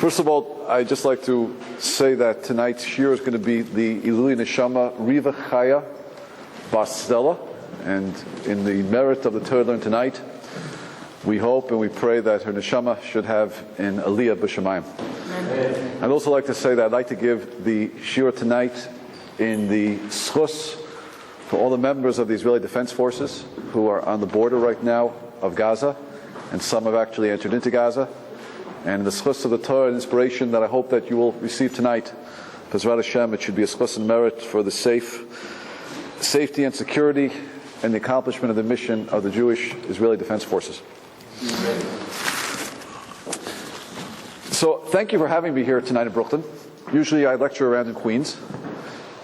First of all, I'd just like to say that tonight's shir is going to be the Ilui Neshama Riva Chaya Bas Stella, and in the merit of the Torah learned tonight, we hope and we pray that her neshama should have an aliyah b'shamayim. I'd also like to say that I'd like to give the shir tonight in the schus for all the members of the Israeli Defense Forces who are on the border right now of Gaza, and some have actually entered into Gaza. And the schus of the Torah and inspiration that I hope that you will receive tonight, B'ezrat Hashem, it should be a schus and merit for the safety and security and the accomplishment of the mission of the Jewish Israeli Defense Forces. So thank you for having me here tonight in Brooklyn. Usually I lecture around in Queens,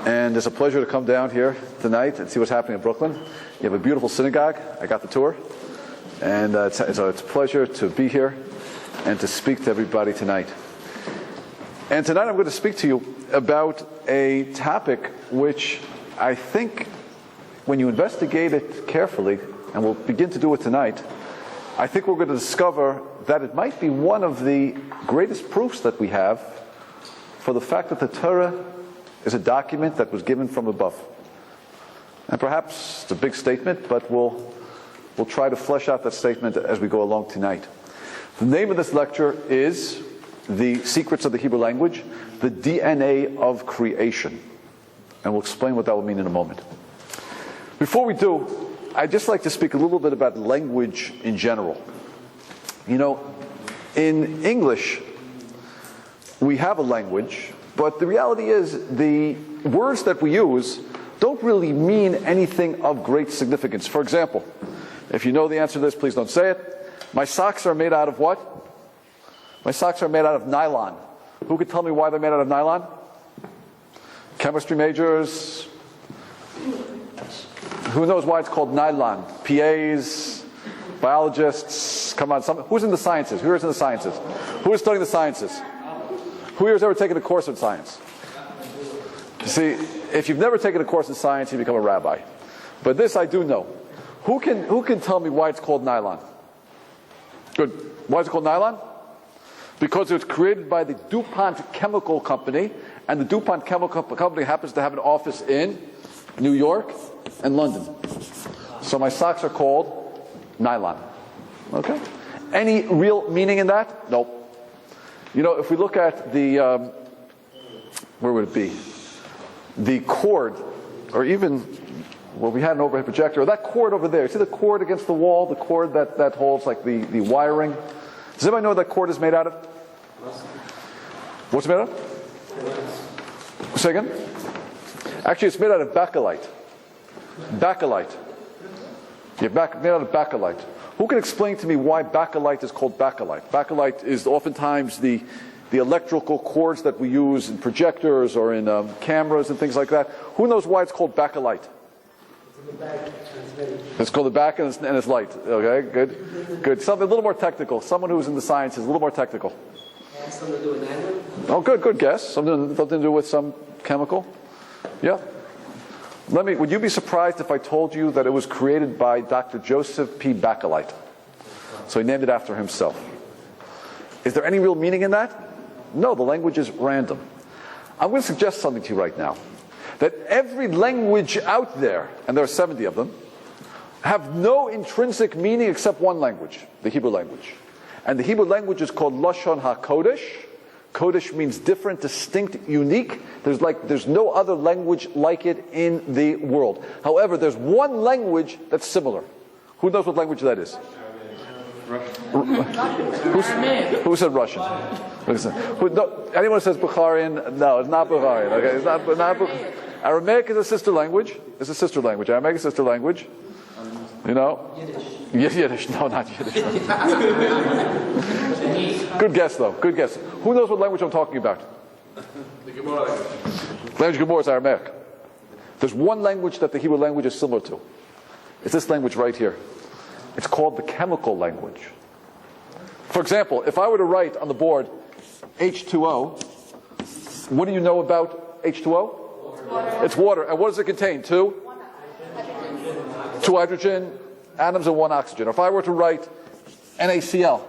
and it's a pleasure to come down here tonight and see what's happening in Brooklyn. You have a beautiful synagogue. I got the tour, and it's a pleasure to be here and to speak to everybody tonight. And tonight I'm going to speak to you about a topic which I think when you investigate it carefully, and we'll begin to do it tonight, I think we're going to discover that it might be one of the greatest proofs that we have for the fact that the Torah is a document that was given from above. And perhaps it's a big statement, but we'll try to flesh out that statement as we go along tonight. The name of this lecture is The Secrets of the Hebrew Language, the DNA of Creation. And we'll explain what that will mean in a moment. Before we do, I'd just like to speak a little bit about language in general. You know, in English, we have a language, but the reality is the words that we use don't really mean anything of great significance. For example, if you know the answer to this, please don't say it. My socks are made out of what? My socks are made out of nylon. Who could tell me why they're made out of nylon? Chemistry majors? Who knows why it's called nylon? PAs? Biologists? Come on, who's in the sciences? Who is in the sciences? Who is studying the sciences? Who here has ever taken a course in science? You see, if you've never taken a course in science, you become a rabbi. But this I do know. Who can tell me why it's called nylon? Good. Why is it called nylon? Because it was created by the DuPont Chemical Company, and the DuPont Chemical Company happens to have an office in New York and London. So my socks are called nylon. Okay? Any real meaning in that? Nope. You know, if we look at the, where would it be? The cord, or even, well, we had an overhead projector, or that cord over there. See the cord against the wall, the cord that holds like the wiring? Does anybody know what that cord is made out of? What's it made out of? Say again? Actually, it's made out of bakelite. Bakelite. Yeah, made out of bakelite. Who can explain to me why bakelite is called bakelite? Bakelite is oftentimes the electrical cords that we use in projectors or in cameras and things like that. Who knows why it's called bakelite? It's called the back and it's light. Okay, good. Something a little more technical. Someone who's in the sciences, a little more technical. Something to do with nylon? Oh, good guess. Something to do with some chemical. Yeah. Would you be surprised if I told you that it was created by Dr. Joseph P. Bakelite? So he named it after himself. Is there any real meaning in that? No, the language is random. I'm going to suggest something to you right now. That every language out there, and there are 70 of them, have no intrinsic meaning except one language, the Hebrew language. And the Hebrew language is called Lashon HaKodesh. Kodesh means different, distinct, unique. There's no other language like it in the world. However, there's one language that's similar. Who knows what language that is? Who said Russian? Anyone who says Bukharian? No, it's not Bukharian. Okay, it's not Bukharian. Aramaic is a sister language. It's a sister language. Aramaic is a sister language. You know? Yiddish. Yiddish. No, not Yiddish. Good guess, though. Good guess. Who knows what language I'm talking about? The Gemara language. Language Gemara is Aramaic. There's one language that the Hebrew language is similar to. It's this language right here. It's called the chemical language. For example, if I were to write on the board H2O, what do you know about H2O? Water. It's water. And what does it contain? Two hydrogen atoms and one oxygen. If I were to write NaCl,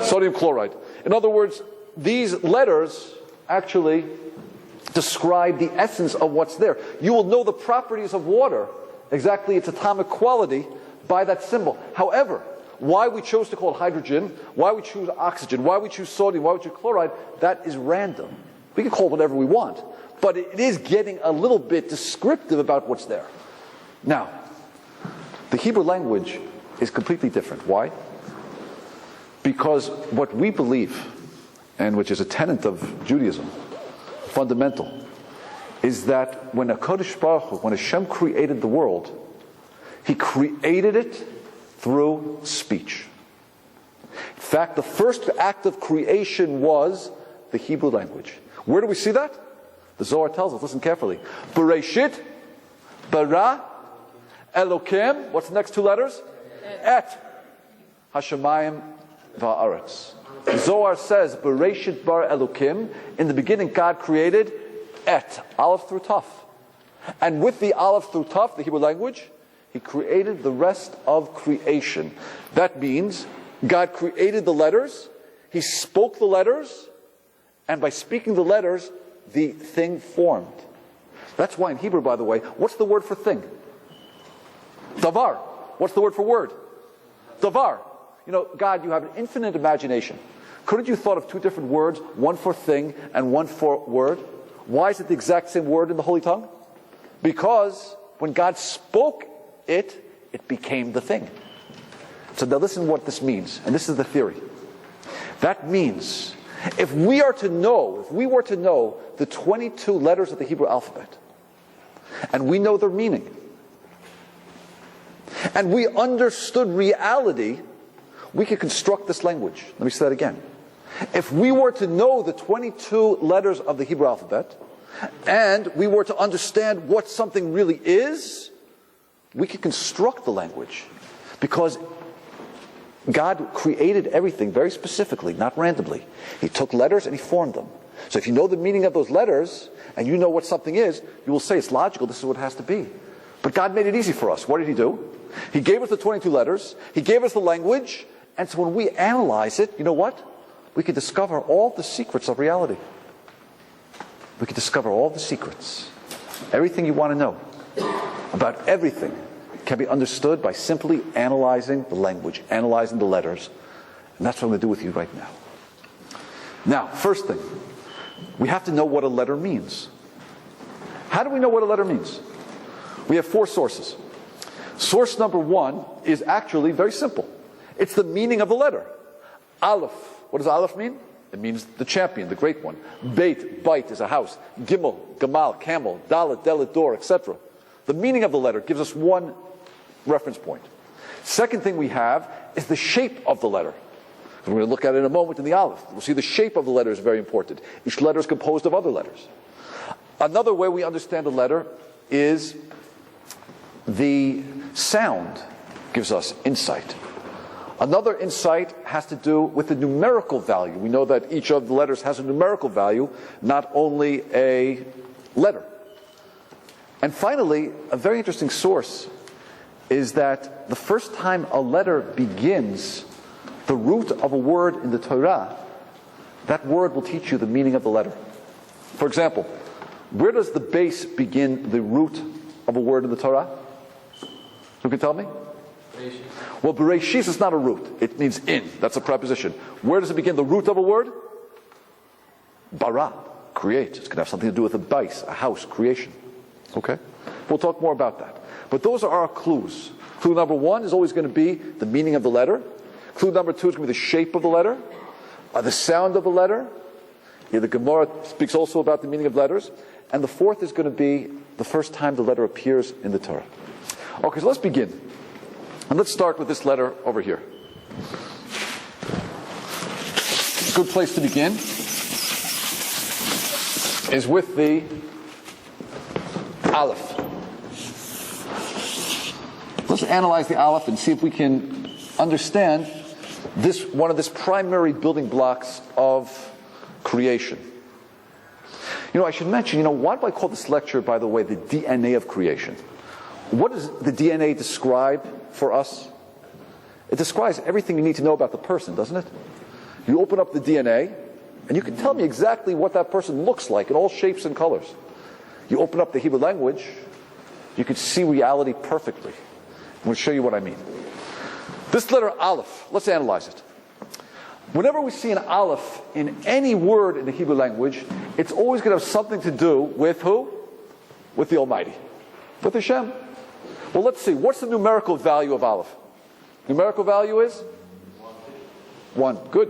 Sodium chloride. In other words, these letters actually describe the essence of what's there. You will know the properties of water, exactly its atomic quality, by that symbol. However, why we chose to call it hydrogen, why we choose oxygen, why we choose sodium, why we choose chloride, that is random. We can call it whatever we want, but it is getting a little bit descriptive about what's there. Now, the Hebrew language is completely different. Why? Because what we believe, and which is a tenet of Judaism, fundamental, is that when HaKadosh Baruch Hu, when Hashem created the world, He created it through speech. In fact, the first act of creation was the Hebrew language. Where do we see that? The Zohar tells us, listen carefully. Bereshit, bara, Elokim, what's the next two letters? Et, Hashemayim va'aretz. The Zohar says, Bereshit bar Elokim, in the beginning God created et, aleph through taf. And with the aleph through taf, the Hebrew language, He created the rest of creation. That means God created the letters, He spoke the letters, and by speaking the letters, the thing formed. That's why in Hebrew, by the way, what's the word for thing? Davar. What's the word for word? Davar. You know, God, you have an infinite imagination. Couldn't you thought of two different words, one for thing and one for word? Why is it the exact same word in the Holy Tongue? Because when God spoke it became the thing. So now listen what this means, and this is the theory. That means if we were to know the 22 letters of the Hebrew alphabet, and we know their meaning, and we understood reality, we could construct this language. Let me say that again. If we were to know the 22 letters of the Hebrew alphabet, and we were to understand what something really is, we could construct the language. Because God created everything very specifically, not randomly. He took letters and He formed them. So if you know the meaning of those letters, and you know what something is, you will say it's logical, this is what it has to be. But God made it easy for us. What did He do? He gave us the 22 letters, He gave us the language, and so when we analyze it, you know what? We can discover all the secrets of reality. We can discover all the secrets. Everything you want to know about everything can be understood by simply analyzing the language, analyzing the letters. And that's what I'm going to do with you right now. Now, first thing, we have to know what a letter means. How do we know what a letter means? We have four sources. Source number one is actually very simple. It's the meaning of the letter. Aleph. What does Aleph mean? It means the champion, the great one. Beit, bite is a house. Gimel, gamal, camel. Dalet, delet, door, etc. The meaning of the letter gives us one reference point. Second thing we have is the shape of the letter. We're going to look at it in a moment in the Aleph. We'll see the shape of the letter is very important. Each letter is composed of other letters. Another way we understand a letter is the sound gives us insight. Another insight has to do with the numerical value. We know that each of the letters has a numerical value, not only a letter. And finally, a very interesting source is that the first time a letter begins the root of a word in the Torah, that word will teach you the meaning of the letter. For example, where does the base begin the root of a word in the Torah? Who can tell me? Well, Bereshis is not a root. It means in. That's a preposition. Where does it begin? The root of a word? Bara, create. It's going to have something to do with a base, a house, creation. Okay? We'll talk more about that. But those are our clues. Clue number one is always going to be the meaning of the letter. Clue number two is going to be the shape of the letter, the sound of the letter. The Gemara speaks also about the meaning of letters. And the fourth is going to be the first time the letter appears in the Torah. Okay, so let's begin. And let's start with this letter over here. A good place to begin is with the Aleph. Let's analyze the Aleph and see if we can understand this one of the primary building blocks of creation. You know, I should mention, why do I call this lecture, by the way, the DNA of creation? What does the DNA describe for us? It describes everything you need to know about the person, doesn't it? You open up the DNA, and you can tell me exactly what that person looks like in all shapes and colors. You open up the Hebrew language, you can see reality perfectly. I'm going to show you what I mean. This letter Aleph, let's analyze it. Whenever we see an Aleph in any word in the Hebrew language, it's always going to have something to do with who? With the Almighty. With Hashem. Well, let's see. What's the numerical value of Aleph? Numerical value is? 1. Good.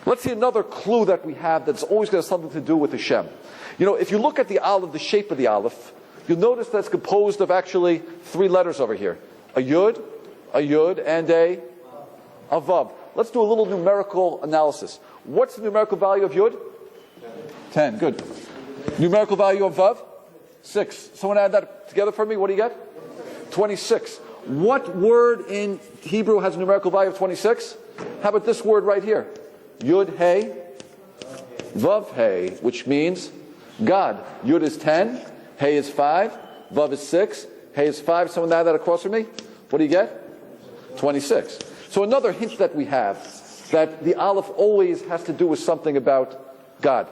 Let's see another clue that we have that's always going to have something to do with Hashem. You know, if you look at the Aleph, the shape of the Aleph, you'll notice that it's composed of actually 3 letters over here. A Yud, and a Vav. Let's do a little numerical analysis. What's the numerical value of Yud? 10. Good. Numerical value of Vav? 6. Someone add that together for me. What do you get? 26. What word in Hebrew has a numerical value of 26? How about this word right here? Yud, Hey, Vav, Hey, which means God. Yud is 10, Hey is 5, Vav is 6, Hey is 5. Someone add that across for me. What do you get? 26. So another hint that we have, that the Aleph always has to do with something about God.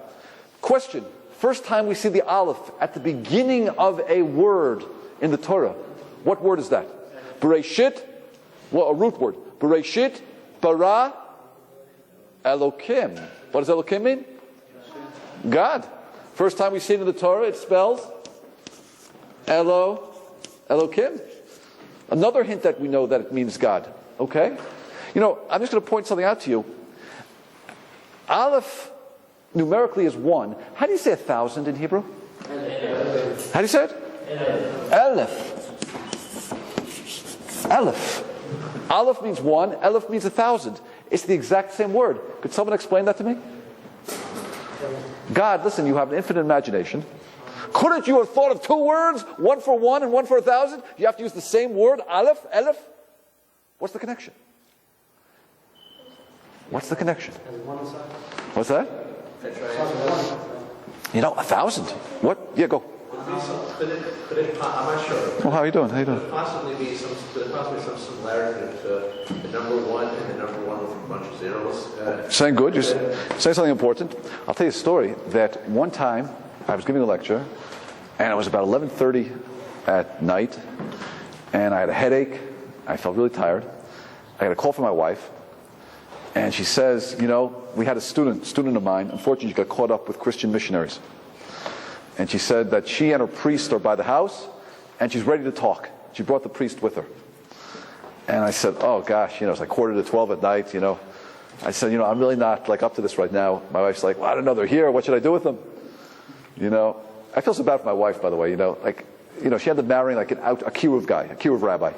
Question. First time we see the Aleph at the beginning of a word in the Torah. What word is that? Bereshit, well, a root word. Bereshit, bara, Elokim. What does Elokim mean? God. First time we see it in the Torah, it spells Elokim. Another hint that we know that it means God. Okay? You know, I'm just going to point something out to you. Aleph numerically is 1. How do you say 1,000 in Hebrew? How do you say it? Aleph. Aleph. Aleph means 1. Aleph means 1,000. It's the exact same word. Could someone explain that to me? God, listen, you have an infinite imagination. Couldn't you have thought of 2 words? One for 1 and one for 1,000? You have to use the same word, Aleph, Aleph? What's the connection? What's the connection? What's that? You know, 1,000. What? Yeah, go. Could it, I'm not sure. Well, how are you doing? How are you doing? Could there possibly be some similarity to the number 1 and the number 1 with a bunch of zeros? Saying good. You're saying something important. I'll tell you a story that one time I was giving a lecture, and it was about 11:30 at night, and I had a headache. I felt really tired. I got a call from my wife, and she says, you know, we had a student of mine. Unfortunately, she got caught up with Christian missionaries. And she said that she and her priest are by the house, and she's ready to talk. She brought the priest with her. And I said, oh gosh, you know, it's like 11:45 at night, you know. I said, you know, I'm really not like up to this right now. My wife's like, well, I don't know, they're here. What should I do with them? You know, I feel so bad for my wife, by the way. You know, like, you know, she ended up marrying like a Kiruv guy, a Kiruv rabbi.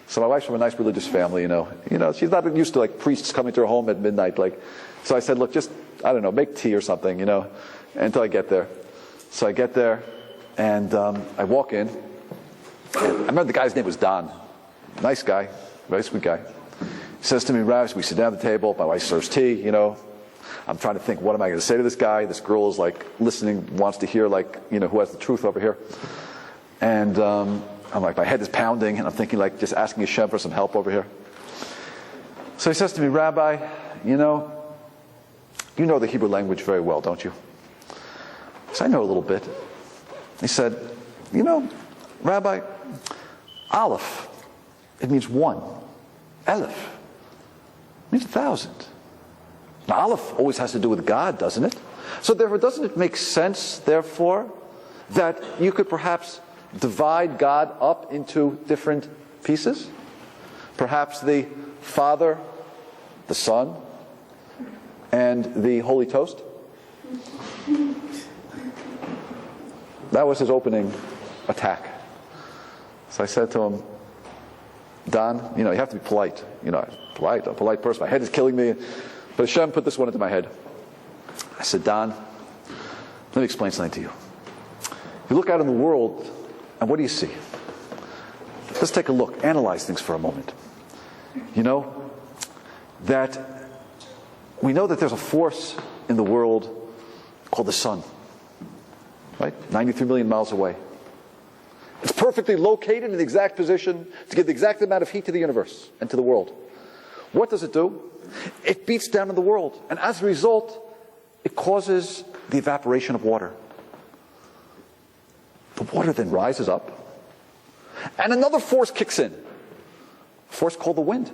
So my wife's from a nice religious family, you know. She's not used to like priests coming to her home at midnight. Like, so I said, look, just, I don't know, make tea or something, you know, until I get there. So I get there, and I walk in. I remember the guy's name was Don. Nice guy, very sweet guy. He says to me, Rabbi, we sit down at the table. My wife serves tea, you know. I'm trying to think, what am I going to say to this guy? This girl is like listening, wants to hear like, you know, who has the truth over here. And I'm like, my head is pounding, and I'm thinking like just asking Hashem for some help over here. So he says to me, Rabbi, you know the Hebrew language very well, don't you? So I know a little bit. He said, you know, Rabbi, Aleph, it means 1. Aleph means 1,000. Now, Aleph always has to do with God, doesn't it? So therefore, doesn't it make sense, therefore, that you could perhaps divide God up into different pieces? Perhaps the Father, the Son, and the Holy Toast? That was his opening attack. So I said to him, Don, you know, you have to be polite. You know, I'm a polite person. My head is killing me. But Hashem put this one into my head. I said, Don, let me explain something to you. You look out in the world, and what do you see? Let's take a look. Analyze things for a moment. You know, that we know that there's a force in the world called the sun. Right? 93 million miles away. It's perfectly located in the exact position to give the exact amount of heat to the universe and to the world. What does it do? It beats down on the world. And as a result, it causes the evaporation of water. The water then rises up. And another force kicks in. A force called the wind.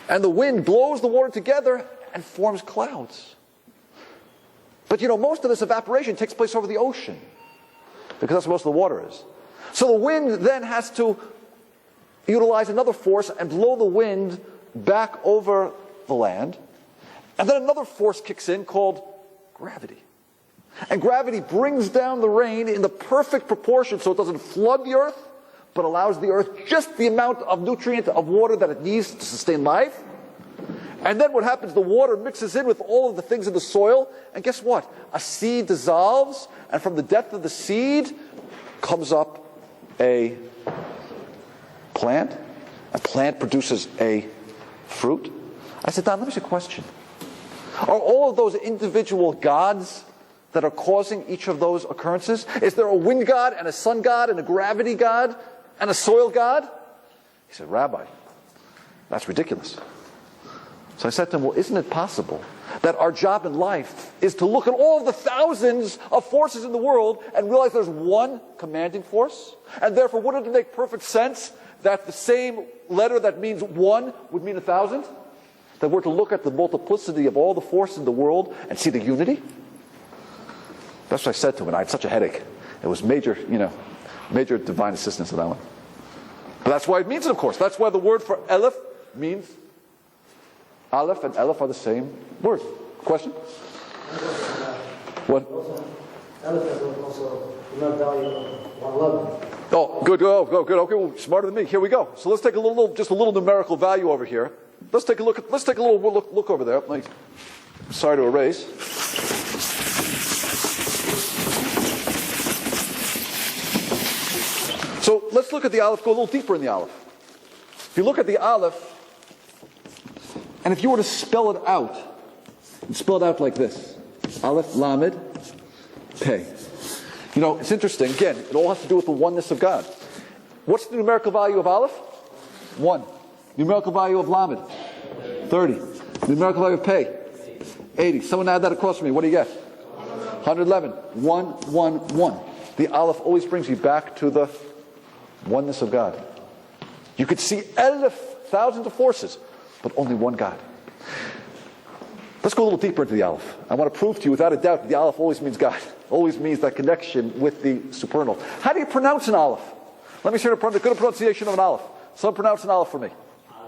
And the wind blows the water together and forms clouds. But most of this evaporation takes place over the ocean, because that's where most of the water is. So the wind then has to utilize another force and blow the wind back over the land. And then another force kicks in called gravity. And gravity brings down the rain in the perfect proportion so it doesn't flood the earth, but allows the earth just the amount of nutrient, of water that it needs to sustain life. And then what happens, the water mixes in with all of the things in the soil, and guess what? A seed dissolves, and from the depth of the seed comes up a plant. A plant produces a fruit. I said, Don, let me ask you a question. Are all of those individual gods that are causing each of those occurrences? Is there a wind god and a sun god and a gravity god and a soil god? He said, Rabbi, that's ridiculous. So I said to him, well, isn't it possible that our job in life is to look at all of the thousands of forces in the world and realize there's one commanding force? And therefore, wouldn't it make perfect sense that the same letter that means one would mean 1,000? That we're to look at the multiplicity of all the forces in the world and see the unity? That's what I said to him, and I had such a headache. It was major divine assistance in that one. But that's why it means it, of course. That's why the word for Aleph means Aleph and Aleph are the same word. Question? What? Aleph has also not value of 111. Oh, good. Good. Okay, well, smarter than me. Here we go. So let's take a little numerical value over here. Let's take a little look over there. Sorry to erase. So let's look at the Aleph, go a little deeper in the Aleph. If you look at the Aleph, and if you were to spell it out, you'd spell it out like this. Aleph, Lamed, Pei. It's interesting. Again, it all has to do with the oneness of God. What's the numerical value of Aleph? 1. Numerical value of Lamed? 30. Numerical value of Pei? 80. Someone add that across for me. What do you get? 111. 1, 1, 1. The Aleph always brings you back to the oneness of God. You could see thousands of forces, but only one God. Let's go a little deeper into the Aleph. I want to prove to you without a doubt that the Aleph always means God. Always means that connection with the supernal. How do you pronounce an Aleph? Let me see the good pronunciation of an Aleph. Someone pronounce an Aleph for me.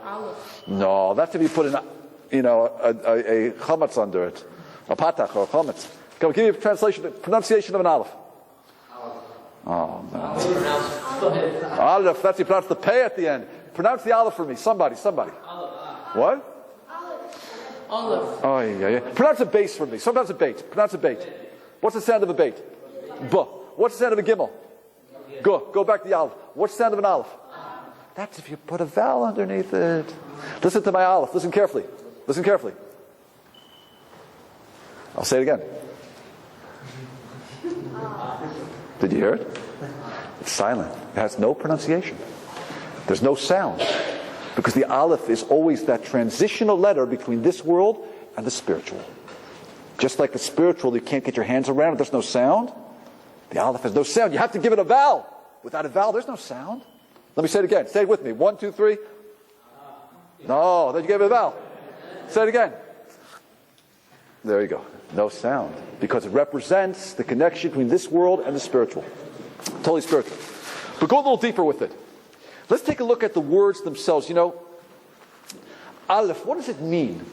Aleph. No, that's if you put a chametz under it. A patach or a chametz. Can we give you a pronunciation of an Aleph? Oh, no. Aleph, that's you pronounce the pei at the end. Pronounce the Aleph for me. Somebody. What? Aleph. Oh, yeah. Pronounce a base for me. Sometimes a bait. Pronounce a bait. What's the sound of a bait? B. What's the sound of a gimel? Go back to the Aleph. What's the sound of an Aleph? That's if you put a vowel underneath it. Listen to my Aleph. Listen carefully. I'll say it again. Did you hear it? It's silent. It has no pronunciation. There's no sound. Because the Aleph is always that transitional letter between this world and the spiritual. Just like the spiritual, you can't get your hands around it, there's no sound. The Aleph has no sound. You have to give it a vowel. Without a vowel, there's no sound. Let me say it again. Say it with me. 1, 2, 3. No, then you gave it a vowel. Say it again. There you go. No sound. Because it represents the connection between this world and the spiritual. Totally spiritual. But go a little deeper with it. Let's take a look at the words themselves. Aleph, what does it mean?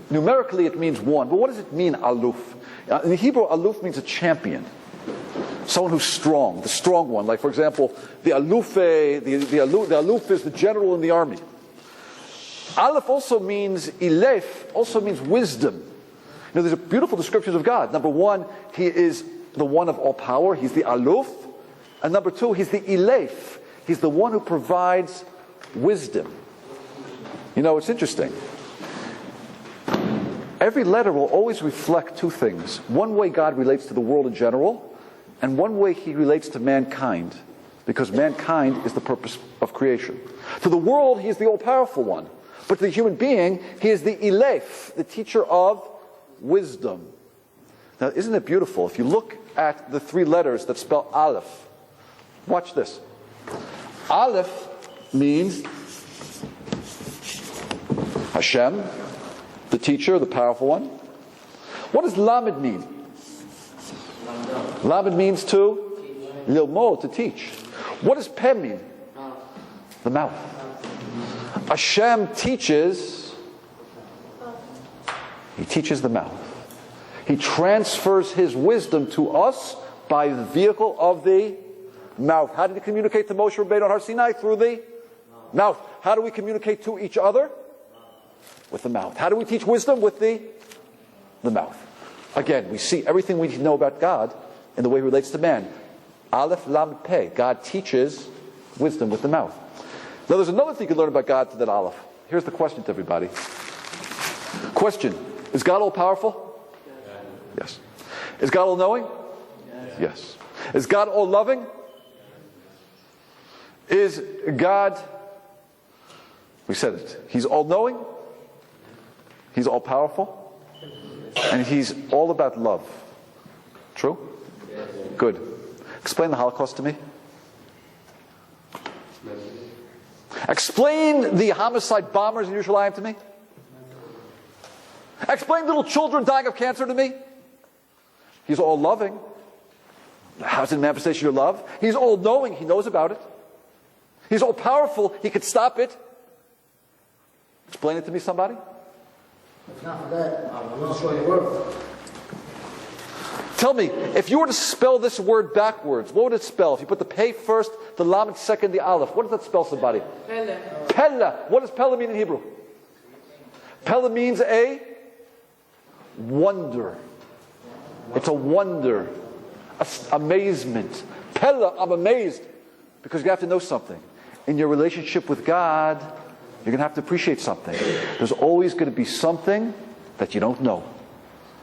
Numerically it means 1, but what does it mean, aluf? In the Hebrew, aluf means a champion. Someone who's strong, the strong one. Like, for example, the aluf is the general in the army. Aleph also means, ilef, also means wisdom. There's beautiful descriptions of God. Number 1, He is the one of all power. He's the aluf. And number 2, He's the ilef. He's the one who provides wisdom. It's interesting. Every letter will always reflect 2 things. One way God relates to the world in general, and one way He relates to mankind because mankind is the purpose of creation. To the world, he is the all-powerful one. But to the human being, he is the Elef, the teacher of wisdom. Now, isn't it beautiful? If you look at the three letters that spell Aleph, watch this. Aleph means Hashem, the teacher, the powerful one. What does Lamed mean? Lamed means to lilmo, to teach. What does Peh mean? The mouth. Hashem teaches. He teaches the mouth. He transfers his wisdom to us by the vehicle of the mouth. How did he communicate to Moshe Rabbeinu on Har Sinai? Through the mouth. How do we communicate to each other? With the mouth. How do we teach wisdom? With the mouth. Again, we see everything we need to know about God in the way he relates to man. Aleph, Lam, Peh. God teaches wisdom with the mouth. Now there's another thing you can learn about God to that Aleph. Here's the question to everybody. Question. Is God all-powerful? Yes. Is God all-knowing? Yes. Is God all-loving? Is God, we said it, he's all-knowing, he's all-powerful, and he's all about love. True? Good. Explain the Holocaust to me. Explain the homicide bombers in Yerushalayim to me. Explain little children dying of cancer to me. He's all-loving. How's it a manifestation of your love? He's all-knowing. He knows about it. He's all-powerful. He could stop it. Explain it to me, somebody. If not for that, I'm not sure your word. Tell me, if you were to spell this word backwards, what would it spell? If you put the Peh first, the Lamed second, the Aleph, what does that spell, somebody? Pele. Pella. What does Pella mean in Hebrew? Pella means a wonder. It's a wonder. Amazement. Pella, I'm amazed. Because you have to know something. In your relationship with God, you're going to have to appreciate something. There's always going to be something that you don't know.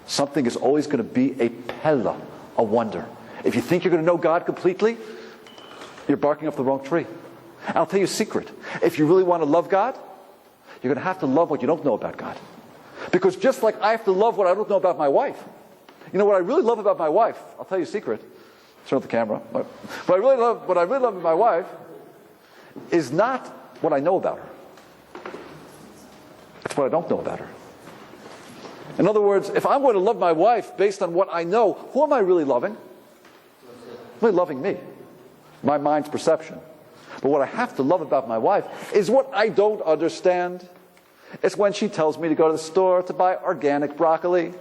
Something is always going to be a Pella, a wonder. If you think you're going to know God completely, you're barking up the wrong tree. And I'll tell you a secret. If you really want to love God, you're going to have to love what you don't know about God. Because just like I have to love what I don't know about my wife, you know what I really love about my wife? I'll tell you a secret. Turn off the camera. What I really love about my wife is not what I know about her. It's what I don't know about her. In other words, if I'm going to love my wife based on what I know, who am I really loving? I'm really loving me. My mind's perception. But what I have to love about my wife is what I don't understand. It's when she tells me to go to the store to buy organic broccoli,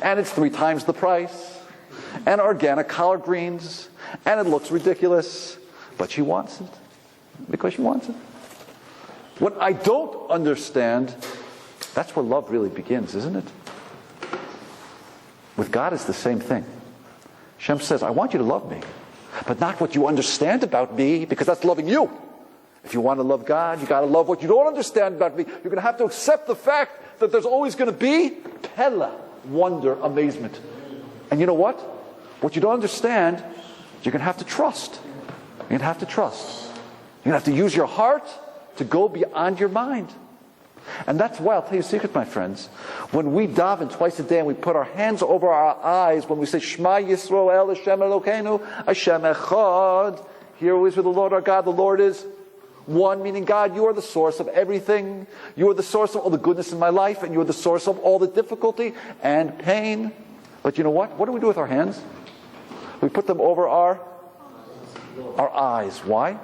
and it's 3 times the price, and organic collard greens, and it looks ridiculous, but she wants it because she wants it. What I don't understand, that's where love really begins, isn't it? With God, it's the same thing. Hashem says, I want you to love me, but not what you understand about me, because that's loving you. If you want to love God, you got to love what you don't understand about me. You're going to have to accept the fact that there's always going to be Pella, wonder, amazement. And you know what? What you don't understand, you're going to have to trust. You're going to have to trust. You're going to have to use your heart to go beyond your mind. And that's why, I'll tell you a secret, my friends. When we daven twice a day and we put our hands over our eyes, when we say, Shema Yisrael, Hashem Elokeinu, Hashem Echad, here is with the Lord our God, the Lord is one, meaning God, you are the source of everything. You are the source of all the goodness in my life, and you are the source of all the difficulty and pain. But you know what? What do we do with our hands? We put them over our eyes. Why?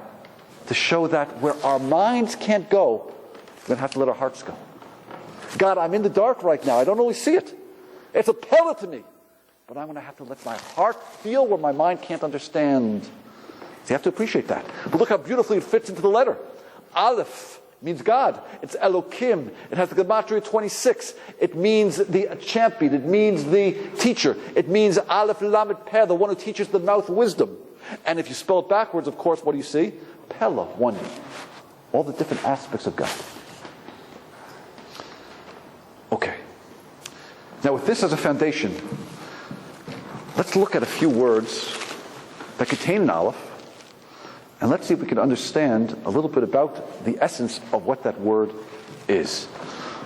To show that where our minds can't go, we're going to have to let our hearts go. God, I'm in the dark right now. I don't always see it. It's a Pella to me. But I'm going to have to let my heart feel where my mind can't understand. So you have to appreciate that. But look how beautifully it fits into the letter. Aleph means God. It's Elokim. It has the gematria 26. It means the champion. It means the teacher. It means Aleph Lamed Peh, the one who teaches the mouth wisdom. And if you spell it backwards, of course, what do you see? Pella, wonder. All the different aspects of God. Okay. Now with this as a foundation, let's look at a few words that contain an Aleph And let's see if we can understand a little bit about the essence of what that word is.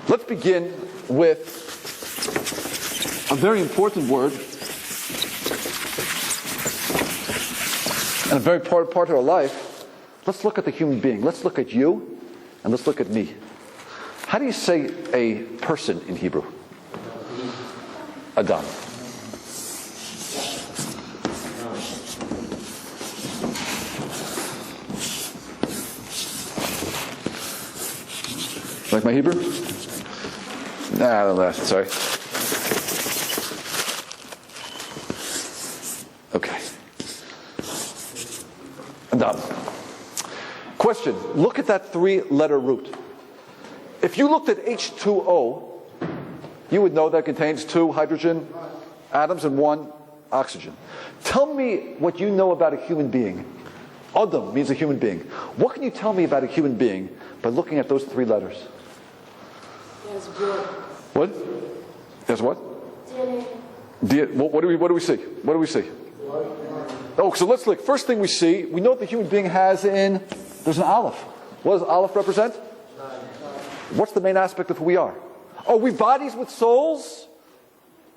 Let's begin with a very important word and a very part of our life. Let's look at the human being. Let's look at you and let's look at me. How do you say a person in Hebrew? Adam. Like my Hebrew? Nah, I don't know. Sorry. Okay. Adam. Question. Look at that 3-letter root. If you looked at H2O, you would know that contains 2 hydrogen atoms and 1 oxygen. Tell me what you know about a human being. Adam means a human being. What can you tell me about a human being by looking at those 3 letters? Yes, blood. What? Yes, what? What do we see? What do we see? Oh, so let's look. First thing we see, we know what the human being has in, there's an aleph. What does aleph represent? What's the main aspect of who we are? Are we bodies with souls?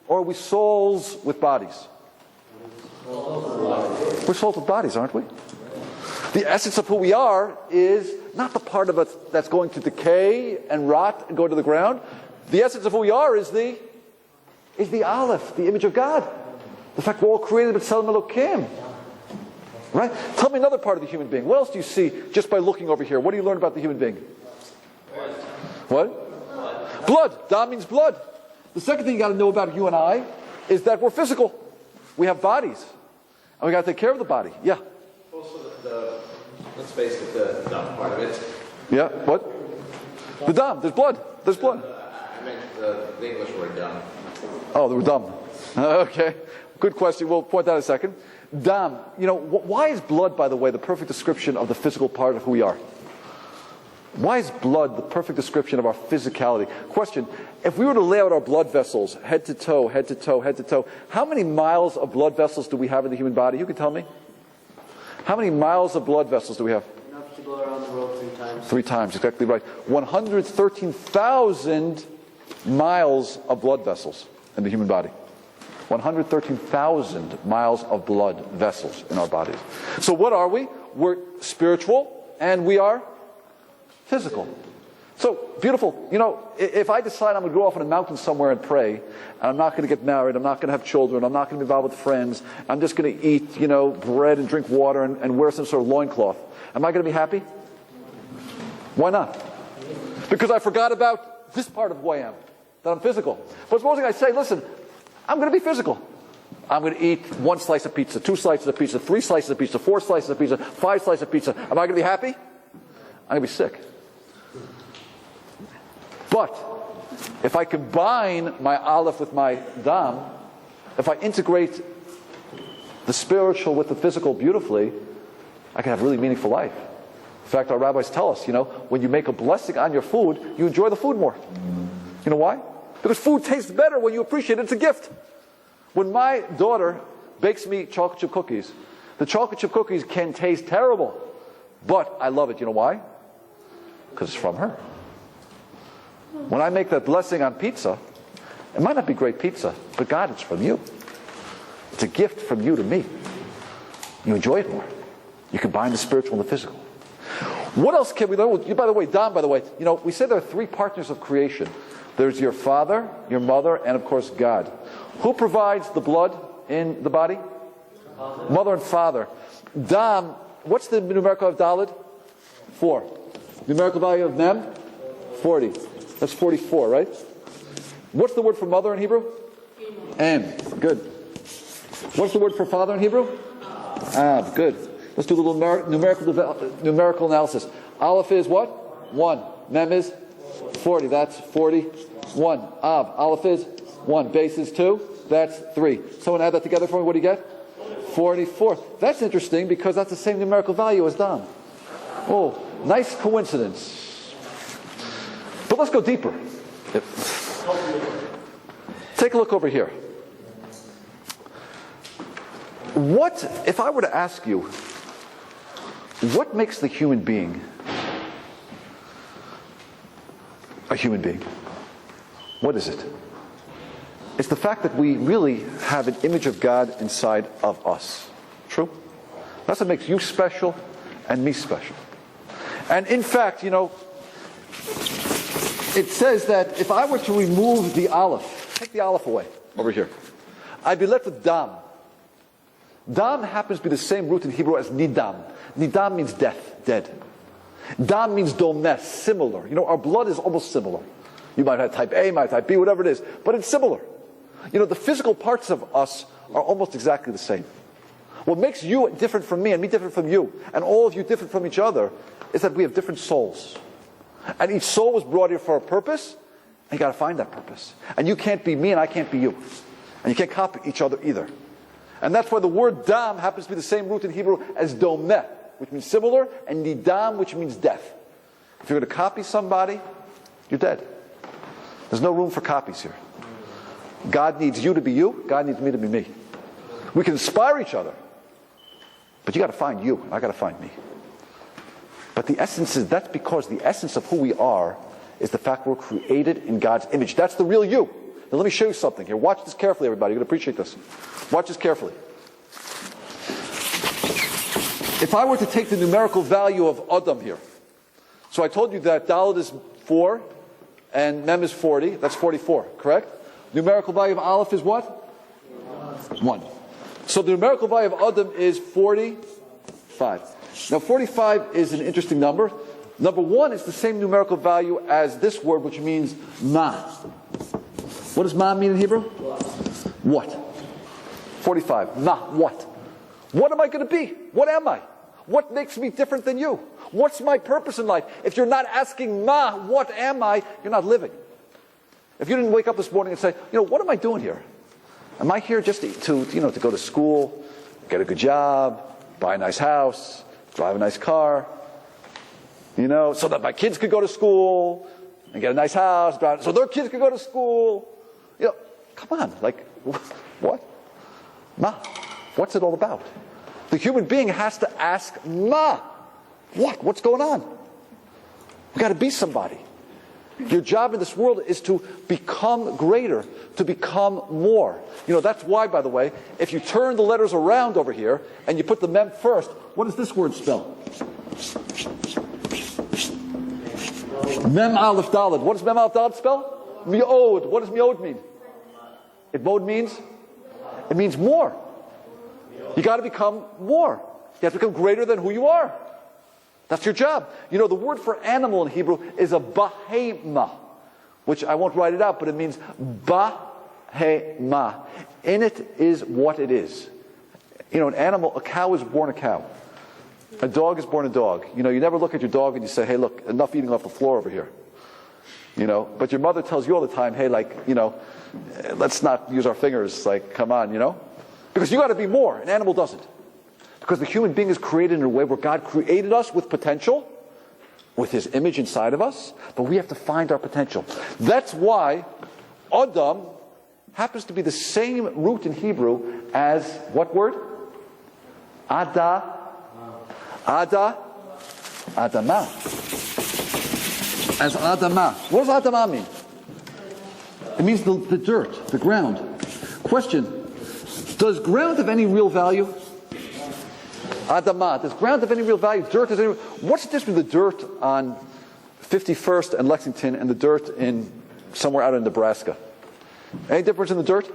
Or are we souls with bodies? We're souls with bodies, aren't we? The essence of who we are is not the part of us that's going to decay and rot and go to the ground. The essence of who we are is the aleph, the image of God. The fact we're all created b'tselem Elokim. Right? Tell me another part of the human being. What else do you see just by looking over here? What do you learn about the human being? What? Blood. Dam means blood. The second thing you got to know about you and I is that we're physical. We have bodies. And we got to take care of the body. Yeah. Also, let's face it, the dumb part of it. Yeah. What? The dam. There's blood. There's blood. I meant the English word dumb. Oh, they were dumb. Okay. Good question. We'll point that in a second. Dam. You know, why is blood, by the way, the perfect description of the physical part of who we are? Why is blood the perfect description of our physicality? Question. If we were to lay out our blood vessels, head to toe, head to toe, head to toe, how many miles of blood vessels do we have in the human body? You can tell me. How many miles of blood vessels do we have? Enough to go around the world 3 times. 3 times, exactly right. 113,000 miles of blood vessels in the human body. 113,000 miles of blood vessels in our bodies. So what are we? We're spiritual and we are physical. So, beautiful. You know, if I decide I'm going to go off on a mountain somewhere and pray, and I'm not going to get married, I'm not going to have children, I'm not going to be involved with friends, I'm just going to eat, bread and drink water and wear some sort of loincloth, am I going to be happy? Why not? Because I forgot about this part of who I am, that I'm physical. But supposing I say, listen, I'm going to be physical. I'm going to eat 1 slice of pizza, 2 slices of pizza, 3 slices of pizza, 4 slices of pizza, 5 slices of pizza. Am I going to be happy? I'm going to be sick. But if I combine my aleph with my dam, if I integrate the spiritual with the physical beautifully, I can have a really meaningful life. In fact, our rabbis tell us, when you make a blessing on your food, you enjoy the food more. You know why? Because food tastes better when you appreciate it. It's a gift. When my daughter bakes me chocolate chip cookies, the chocolate chip cookies can taste terrible, but I love it. You know why? Because it's from her. When I make that blessing on pizza, it might not be great pizza, but God, it's from you. It's a gift from you to me. You enjoy it more. You combine the spiritual and the physical. What else can we learn? Well, by the way, Don, we said there are 3 partners of creation. There's your father, your mother, and of course God. Who provides the blood in the body? Father. Mother and father. Dam, what's the numerical of Daled? 4. Numerical value of Mem? 40. That's 44, right? What's the word for mother in Hebrew? Em. Good. What's the word for father in Hebrew? Ab. Good. Let's do a little numerical analysis. Aleph is what? 1. Mem is 40. That's 41. Ab. Aleph is 1. Base is 2. That's 3. Someone add that together for me. What do you get? 44. That's interesting because that's the same numerical value as Dam. Oh, nice coincidence. But let's go deeper. Take a look over here. What if I were to ask you, What makes the human being a human being? What is it? It's the fact that we really have an image of God inside of us. True? That's what makes you special and me special. And in fact, it says that if I were to remove the aleph, take the aleph away over here, I'd be left with dam. Dam happens to be the same root in Hebrew as nidam. Nidam means death, dead. Dam means domeh, similar. Our blood is almost similar. You might have type A, might have type B, whatever it is, but it's similar. The physical parts of us are almost exactly the same. What makes you different from me and me different from you, and all of you different from each other, is that we have different souls. And each soul was brought here for a purpose, and you got to find that purpose. And you can't be me and I can't be you. And you can't copy each other either. And that's why the word dam happens to be the same root in Hebrew as domeh, which means similar, and nidam, which means death. If you're going to copy somebody, you're dead. There's no room for copies here. God needs you to be you. God needs me to be me. We can inspire each other. But you got to find you, and I got to find me. But the essence is, that's because the essence of who we are is the fact we're created in God's image. That's the real you. Now let me show you something here. Watch this carefully, everybody. You're going to appreciate this. Watch this carefully. If I were to take the numerical value of Adam here, so I told you that Dalet is 4 and Mem is 40. That's 44, correct? Numerical value of Aleph is what? 1. So the numerical value of Adam is 45. Now 45 is an interesting number. Number 1 is the same numerical value as this word, which means ma. What does ma mean in Hebrew? What? 45. Ma, what? What am I going to be? What am I? What makes me different than you? What's my purpose in life? If you're not asking ma, what am I, you're not living. If you didn't wake up this morning and say, what am I doing here? Am I here just to go to school, get a good job, buy a nice house, drive a nice car, so that my kids could go to school and get a nice house, so their kids could go to school. Come on, what? Ma, what's it all about? The human being has to ask ma, what? What's going on? We've got to be somebody. Your job in this world is to become greater, to become more. That's why, by the way, if you turn the letters around over here and you put the mem first, what does this word spell? Mem aleph daled. What does mem aleph daled spell? Mi'od. What does mi'od mean? It means more. You got to become more. You have to become greater than who you are. That's your job. The word for animal in Hebrew is a bahema, which I won't write it out, but it means bahema. In it is what it is. An animal, a cow is born a cow. A dog is born a dog. You never look at your dog and you say, hey, look, enough eating off the floor over here. But your mother tells you all the time, hey, let's not use our fingers, come on, Because you got to be more. An animal doesn't. Because the human being is created in a way where God created us with potential, with His image inside of us, but we have to find our potential. That's why Adam happens to be the same root in Hebrew as what word? Adamah. As Adamah. What does Adamah mean? It means the dirt, the ground. Question: does ground have any real value? Adamah. Does ground have any real value? Dirt has any? What's the difference between the dirt on 51st and Lexington and the dirt in somewhere out in Nebraska? Any difference in the dirt?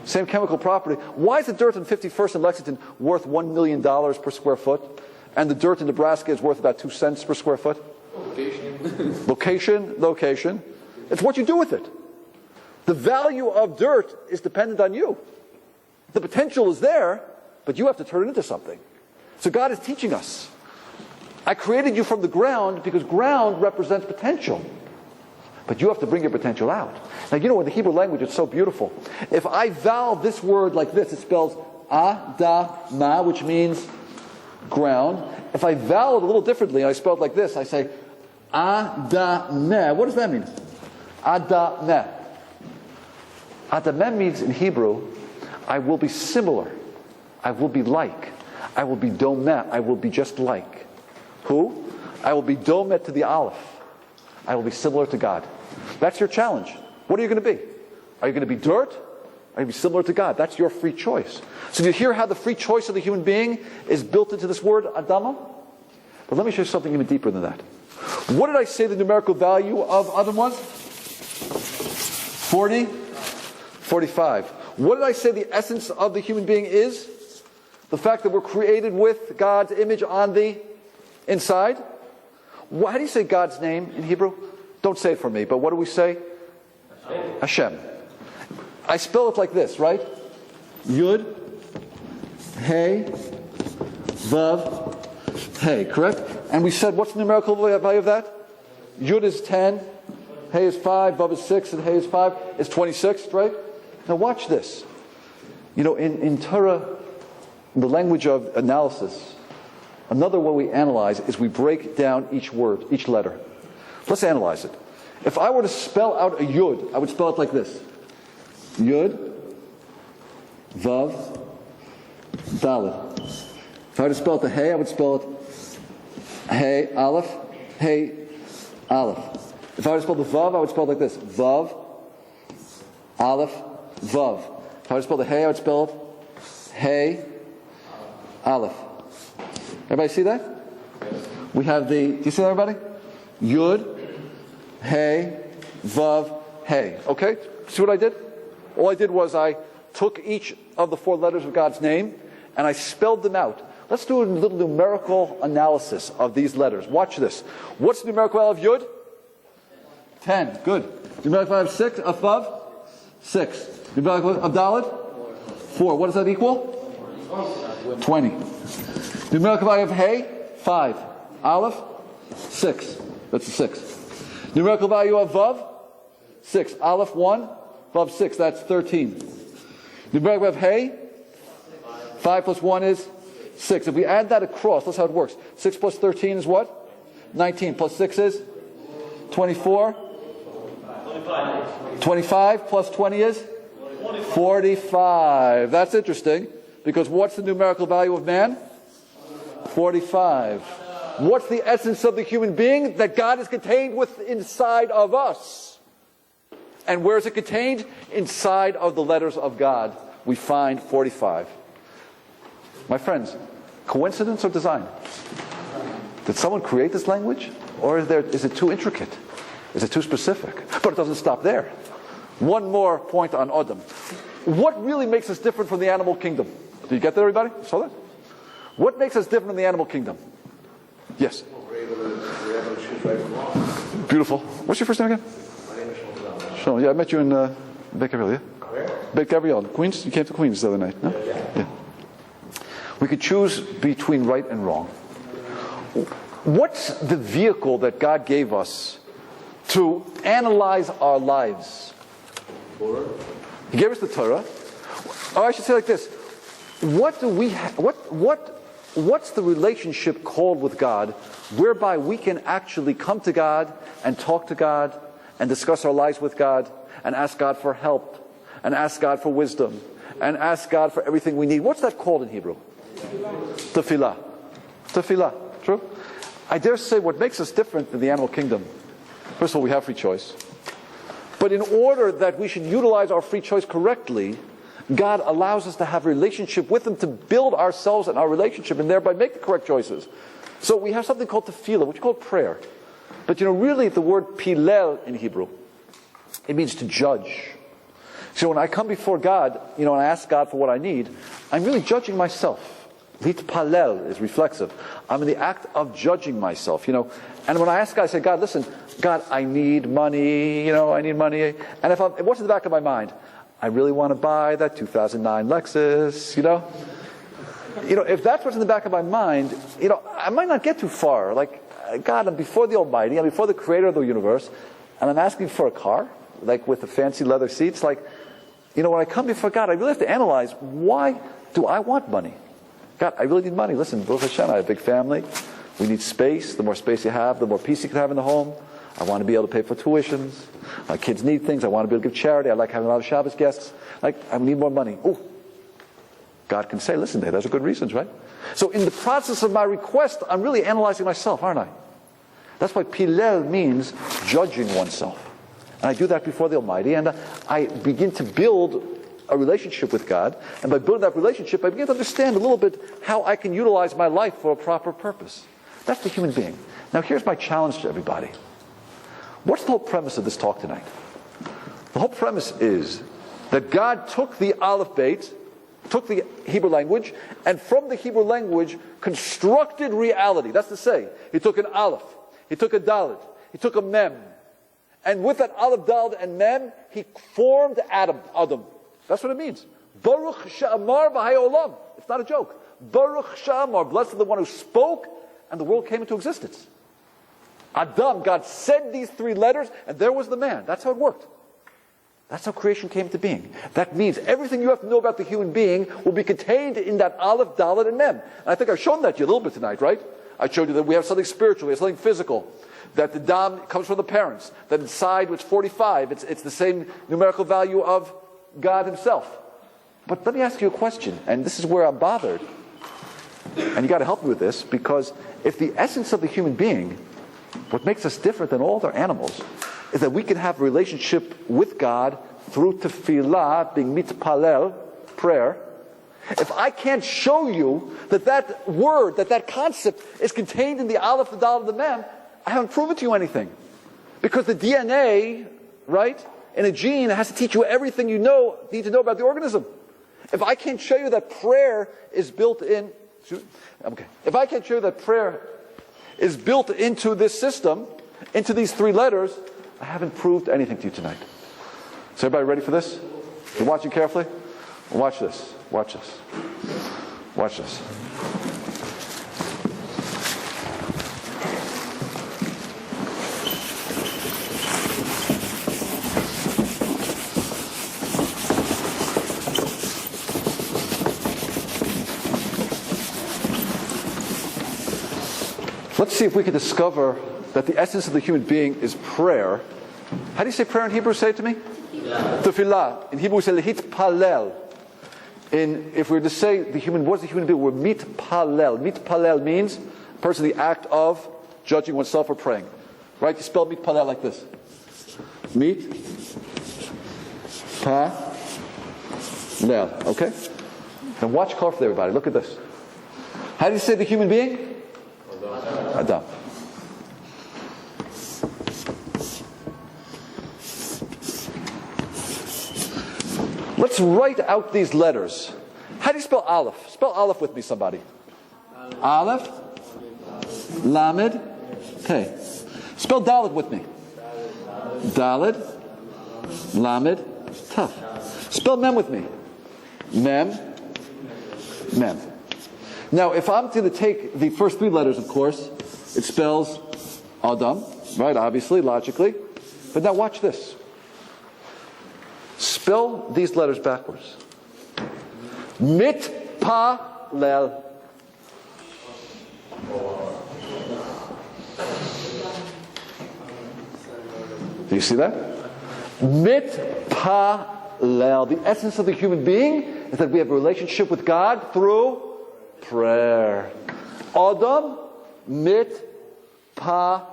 Same chemical property. Why is the dirt on 51st and Lexington worth $1 million per square foot, and the dirt in Nebraska is worth about 2 cents per square foot? Location. It's what you do with it. The value of dirt is dependent on you. The potential is there, but you have to turn it into something. So God is teaching us. I created you from the ground because ground represents potential. But you have to bring your potential out. Now, in the Hebrew language, it's so beautiful. If I vowel this word like this, it spells Adamah, which means ground. If I vowel it a little differently, and I spell it like this, I say Adameh. What does that mean? Adameh. Adameh means in Hebrew, I will be similar. I will be like. I will be domet. I will be just like. Who? I will be domet to the Aleph. I will be similar to God. That's your challenge. What are you going to be? Are you going to be dirt? Are you going to be similar to God? That's your free choice. So do you hear how the free choice of the human being is built into this word, Adama? But let me show you something even deeper than that. What did I say the numerical value of Adam was? 40? 45. What did I say the essence of the human being is? The fact that we're created with God's image on the inside. How do you say God's name in Hebrew? Don't say it for me, but what do we say? Hashem. I spell it like this, right? Yud, Hey, Vav, Hey, correct? And we said, what's the numerical value of that? Yud is 10, Hey is 5, Vav is 6, and Hey is 5. It's 26, right? Now watch this. You know, in Torah, the language of analysis, another way we analyze is we break down each word, each letter. Let's analyze it. If I were to spell out a Yud, I would spell it like this. Yud, Vav, Dalet. If I were to spell it the Hey, I would spell it Hey, Aleph, Hey, Aleph. If I were to spell the Vav, I would spell it like this. Vav, Aleph, Vav. If I were to spell the Hey, I would spell it Hey, Aleph. Everybody see that? We have do you see that, everybody? Yud, Hey, Vav, Hey. Okay? See what I did? All I did was I took each of the 4 letters of God's name and I spelled them out. Let's do a little numerical analysis of these letters. Watch this. What's the numerical value of Yud? 10. Good. Numerical value of 6, of Vav? 6. Numerical of Dalet? 4. What does that equal? 20. Numerical value of Hey? 5. Aleph? 6. That's a 6. Numerical value of Vav? 6. Aleph 1, Vav 6. That's 13. Numerical value of Hey? 5 plus 1 is 6. If we add that across, that's how it works. 6 plus 13 is what? 19. Plus 6 is? 24. 25 plus 20 is? 45. That's interesting, because what's the numerical value of man? 45. What's the essence of the human being? That God is contained inside of us. And where is it contained? Inside of the letters of God. We find 45. My friends, coincidence or design? Did someone create this language? Or is it too intricate? Is it too specific? But it doesn't stop there. One more point on Adam. What really makes us different from the animal kingdom? Did you get that, everybody? Saw that? What makes us different from the animal kingdom? Yes? We're able to choose right from wrong. Beautiful. What's your first name again? My name is Shlomo. Shlomo. Yeah, I met you in Beit Gabriel, yeah? Where? Beit Gabriel. Queens? You came to Queens the other night, no? Yeah. We could choose between right and wrong. What's the vehicle that God gave us to analyze our lives? Torah. He gave us the Torah. Or I should say like this. What do we what's the relationship called with God whereby we can actually come to God and talk to God and discuss our lives with God and ask God for help and ask God for wisdom and ask God for everything we need? What's that called in Hebrew? Tefillah. Tefillah. True? I dare say what makes us different than the animal kingdom, first of all, we have free choice. But in order that we should utilize our free choice correctly, God allows us to have a relationship with Him to build ourselves and our relationship and thereby make the correct choices. So we have something called tefillah, which is called prayer. But really the word pilel in Hebrew, it means to judge. So when I come before God, and I ask God for what I need, I'm really judging myself. Litpalel is reflexive. I'm in the act of judging myself, And when I ask God, I say, God, listen, God, I need money, I need money. And what's in the back of my mind? I really want to buy that 2009 Lexus, If that's what's in the back of my mind, I might not get too far. Like, God, I'm before the Almighty, I'm before the Creator of the universe, and I'm asking for a car, like with the fancy leather seats. Like, when I come before God, I really have to analyze, why do I want money? God, I really need money. Listen, Baruch Hashem, I have a big family. We need space. The more space you have, the more peace you can have in the home. I want to be able to pay for tuitions. My kids need things. I want to be able to give charity. I like having a lot of Shabbos guests. I need more money. Oh, God can say, listen, those are good reasons, right? So in the process of my request, I'm really analyzing myself, aren't I? That's why Pilel means judging oneself. And I do that before the Almighty, and I begin to build a relationship with God. And by building that relationship, I begin to understand a little bit how I can utilize my life for a proper purpose. That's the human being. Now here's my challenge to everybody. What's the whole premise of this talk tonight? The whole premise is that God took the Aleph Beit, took the Hebrew language, and from the Hebrew language constructed reality. That's to say, He took an Aleph, He took a Dalet, He took a Mem, and with that Aleph, Dalet, and Mem, He formed Adam. That's what it means. Baruch Sha'amar V'haya Olam. It's not a joke. Baruch Sha'amar, blessed the one who spoke, and the world came into existence. Adam, God said these three letters, and there was the man. That's how it worked. That's how creation came to being. That means everything you have to know about the human being will be contained in that Aleph, Dalet, and Mem. And I think I've shown that to you a little bit tonight, right? I showed you that we have something spiritual, we have something physical, that the Dam comes from the parents, that inside it's 45, it's the same numerical value of God Himself. But let me ask you a question, and this is where I'm bothered. And you got to help me with this, because if the essence of the human being, what makes us different than all other animals, is that we can have a relationship with God through tefillah, being mitpalel, prayer. If I can't show you that word, that concept is contained in the Aleph, the Dalet, the Mem, I haven't proven to you anything. Because the DNA, right, in a gene has to teach you everything you need to know about the organism. If I can't show you that prayer is built in, if I can't show you that prayer is built into this system, into these three letters, I haven't proved anything to you tonight. Is everybody ready for this? You're watching carefully? Watch this. Watch this. Watch this. Let's see if we can discover that the essence of the human being is prayer. How do you say prayer in Hebrew? Say it to me. Tefillah. In Hebrew we say lehit palel. If we were to say what's the human being? We're mitpalel. Mitpalel means person the act of judging oneself or praying. Right? You spell mitpalel like this. Mit pa lel. Okay? Then watch carefully, everybody. Look at this. How do you say the human being? Adam. Let's write out these letters. How do you spell Aleph? Spell Aleph with me, somebody. Aleph, Lamed, Te. Spell Dalet with me. Dalet, Lamed, Taf. Spell Mem with me. Mem, Mem. Now, if I'm going to take the first three letters, of course, it spells Adam, right? Obviously, logically. But now watch this. Spell these letters backwards. Mitpalel. Do you see that? Mitpalel. The essence of the human being is that we have a relationship with God through prayer. Adam, mitpalel.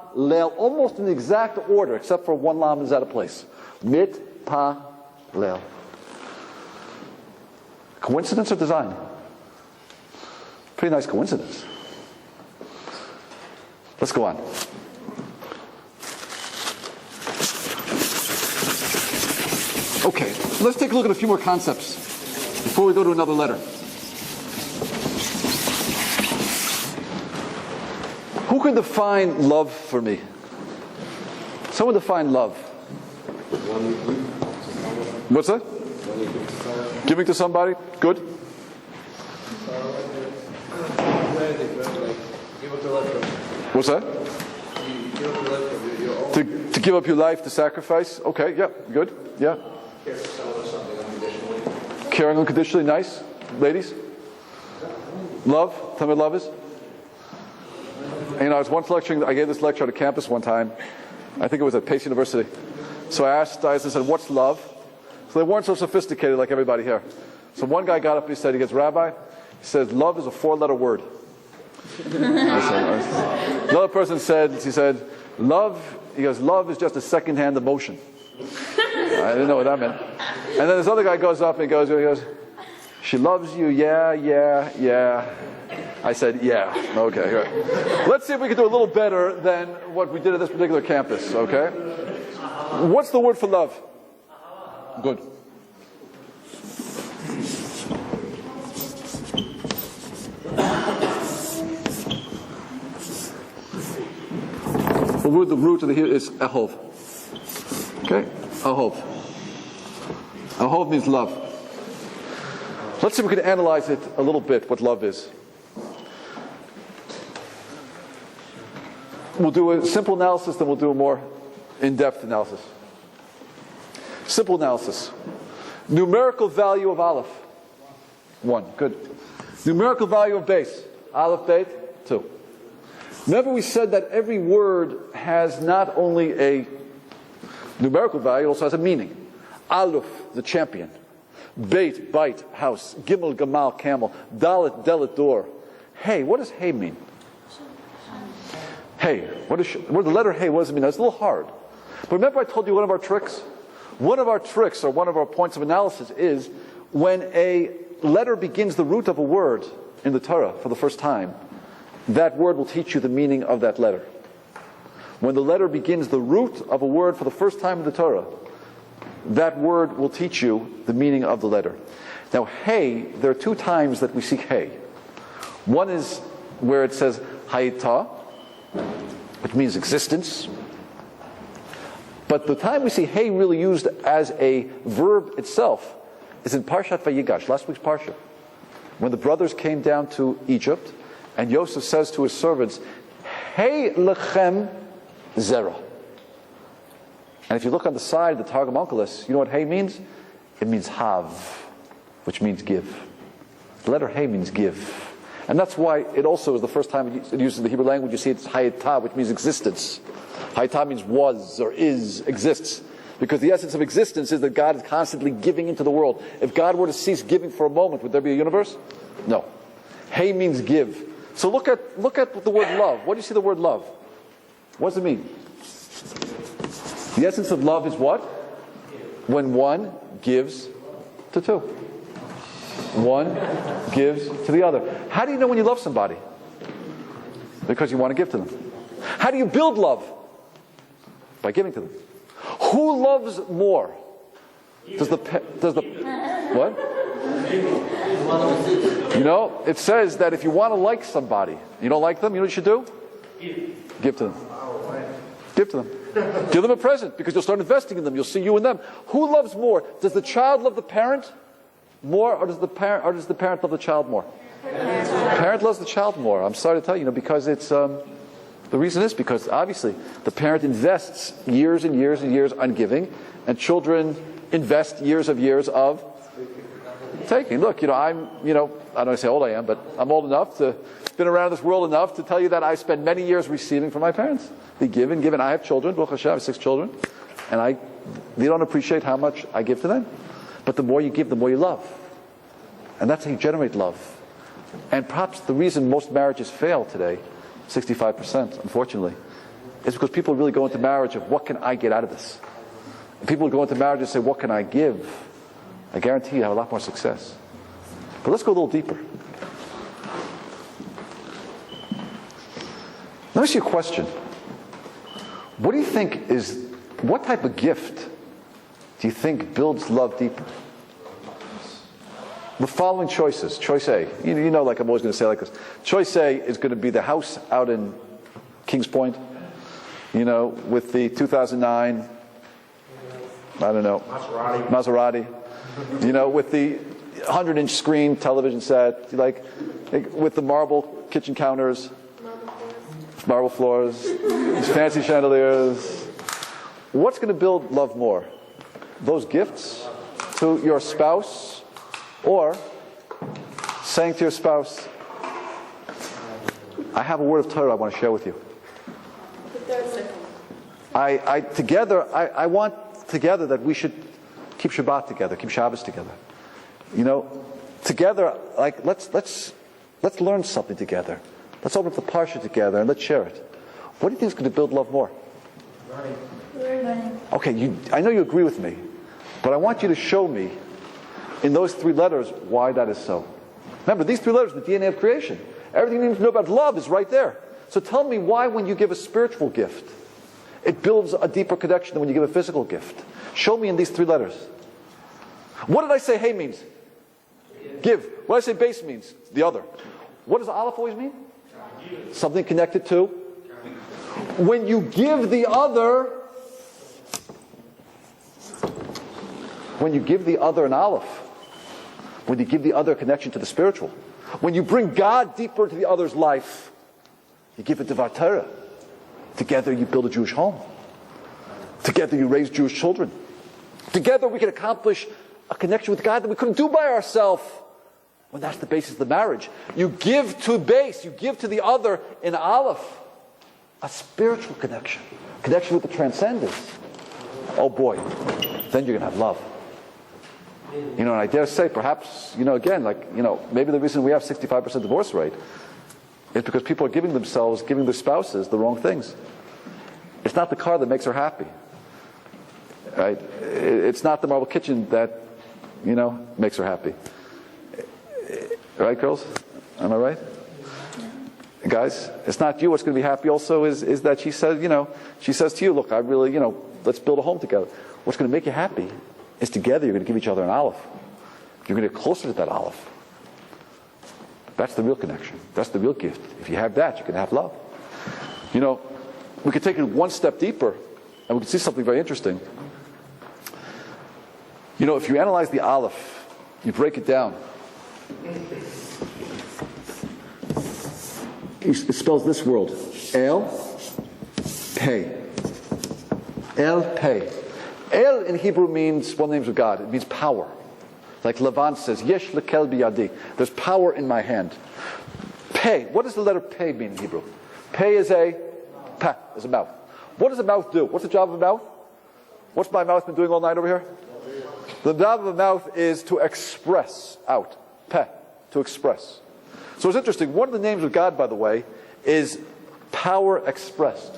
Almost in the exact order, except for one lam is out of place. Mitpalel. Coincidence or design? Pretty nice coincidence. Let's go on. Okay, let's take a look at a few more concepts before we go to another letter. Who can define love for me? Someone define love. What's that? Giving to somebody? Good. What's that? To give up your life, to sacrifice? Okay, yeah, good. Yeah. Caring unconditionally, nice. Ladies? Love? Tell me what love is. And I was once lecturing, I gave this lecture on a campus one time. I think it was at Pace University. So I said, what's love? So they weren't so sophisticated like everybody here. So one guy got up and he goes, Rabbi, he said, love is a 4-letter word. Another person said, love is just a second-hand emotion. I didn't know what that meant. And then this other guy goes up and he goes, she loves you, yeah. I said, yeah. Okay, good. Let's see if we can do a little better than what we did at this particular campus, okay? What's the word for love? Good. The root of the here is ahov. Okay? Ahov. Ahov means love. Let's see if we can analyze it a little bit, what love is. We'll do a simple analysis, then we'll do a more in-depth analysis. Simple analysis. Numerical value of Aleph. 1. Good. Numerical value of base. Aleph, Beit, 2. Remember we said that every word has not only a numerical value, it also has a meaning. Aleph, the champion. Beit, bite, house. Gimel, gamal, camel. Dalet, delet, door. Hey, what does hey mean? Hey, what the letter hey, what does it mean? It's a little hard. But remember I told you one of our tricks? One of our tricks, or one of our points of analysis is when a letter begins the root of a word in the Torah for the first time, that word will teach you the meaning of that letter. When the letter begins the root of a word for the first time in the Torah, that word will teach you the meaning of the letter. Now, hey, there are 2 times that we see hey. One is where it says hayita, which means existence. But the time we see hey really used as a verb itself is in Parshat Vayigash, last week's Parsha. When the brothers came down to Egypt, and Yosef says to his servants, hey lechem zera. And if you look on the side of the Targum Onkelos, you know what hey means? It means have, which means give. The letter hey means give. And that's why it also is the first time it uses the Hebrew language. You see it's hayata, which means existence. Hayata means was or is, exists. Because the essence of existence is that God is constantly giving into the world. If God were to cease giving for a moment, would there be a universe? No. Hey means give. So look at the word love. What do you see the word love? What does it mean? The essence of love is what? When one gives to 2. One gives to the other. How do you know when you love somebody? Because you want to give to them. How do you build love? By giving to them. Who loves more? Does the what? You know, it says that if you want to like somebody, you don't like them, you know what you should do? Give to them. Give to them. Give them a present, because you'll start investing in them. You'll see you and them. Who loves more? Does the child love the parent more, or does the parent love the child more? The parent loves the child more. I'm sorry to tell you, because it's the reason is because obviously the parent invests years and years and years on giving, and children invest years of taking. Look, I don't want to say how old I am, but I'm old enough to been around this world enough to tell you that I spent many years receiving from my parents. They give and give, and I have children. Baruch Hashem, I have 6 children, and they don't appreciate how much I give to them. But the more you give, the more you love, and that's how you generate love. And perhaps the reason most marriages fail today, 65%, unfortunately, is because people really go into marriage of what can I get out of this. And people go into marriage and say, what can I give? I guarantee you have a lot more success. But let's go a little deeper. Let me ask you a question. What do you think what type of gift do you think builds love deeper? The following choices. Choice A. You know, like I'm always going to say like this. Choice A is going to be the house out in Kings Point, with the 2009, Maserati. With the 100-inch screen television set, with the marble kitchen counters, marble floors, these fancy chandeliers. What's going to build love more? Those gifts to your spouse, or saying to your spouse, I have a word of Torah I want to share with you. I want together that we should keep Shabbat together, keep Shabbos together. You know, together, like let's learn something together. Let's open up the Parsha together and let's share it. What do you think is going to build love more? Learning. Okay, I know you agree with me, but I want you to show me in those 3 letters why that is so. Remember, these 3 letters are the DNA of creation. Everything you need to know about love is right there. So tell me why when you give a spiritual gift, it builds a deeper connection than when you give a physical gift. Show me in these 3 letters. What did I say hey means? Give. What did I say base means? The other. What does aleph always mean? Something connected to. When you give the other, an aleph, when you give the other a connection to the spiritual, when you bring God deeper into the other's life, you give it Devar Torah. Together you build a Jewish home. Together you raise Jewish children. Together we can accomplish a connection with God that we couldn't do by ourselves. When that's the basis of the marriage. You give to base, you give to the other in aleph. A spiritual connection. Connection with the transcendence. Oh boy, then you're going to have love. You know, and I dare say, perhaps, again, maybe the reason we have 65% divorce rate is because people are giving their spouses the wrong things. It's not the car that makes her happy. Right? It's not the marble kitchen that, makes her happy. Right, girls? Am I right? Guys, it's not you what's going to be happy also is that she says to you, look, I really, let's build a home together. What's going to make you happy is together you're going to give each other an aleph. You're going to get closer to that aleph. That's the real connection. That's the real gift. If you have that, you can have love. We could take it one step deeper and we can see something very interesting. If you analyze the aleph, you break it down. It spells this word: El, Pei. El, Pei. El in Hebrew means one of the names of God. It means power. Like Lavan says, Yesh lekel biyadi. There's power in my hand. Pei. What does the letter Pei mean in Hebrew? Pei is a mouth. What does a mouth do? What's the job of a mouth? What's my mouth been doing all night over here? The job of a mouth is to express out. Peh, to express. So it's interesting. One of the names of God, by the way, is power expressed.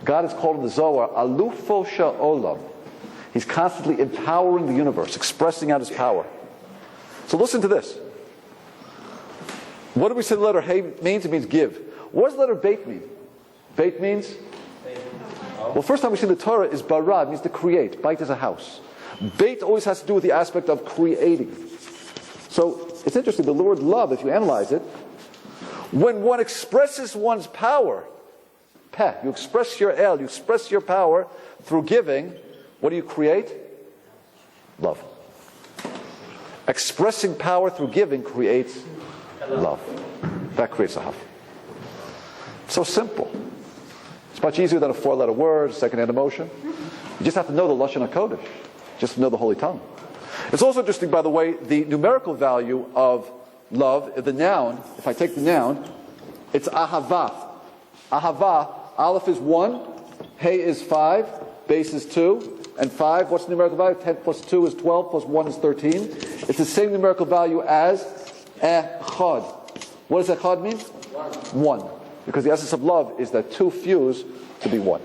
God is called in the Zohar Alufo Sha'olam. He's constantly empowering the universe, expressing out his power. So listen to this. What do we say the letter Hey means? It means give. What does the letter Beit mean? Beit means? Well, first time we see the Torah is bara. It means to create. Beit is a house. Beit always has to do with the aspect of creating. So it's interesting, the word love, if you analyze it, when one expresses one's power, you express your El, you express your power through giving, what do you create? Love. Expressing power through giving creates love. That creates a love. So simple. It's much easier than a 4-letter word, second-hand emotion. You just have to know the Lashon HaKodesh. Just to know the Holy Tongue. It's also interesting, by the way, the numerical value of love, the noun, if I take the noun, it's ahava. Ahava, aleph is 1, hey is 5, base is 2, and 5, what's the numerical value? 10 plus 2 is 12, plus 1 is 13. It's the same numerical value as echad. What does echad mean? 1. Because the essence of love is that 2 fuse to be 1.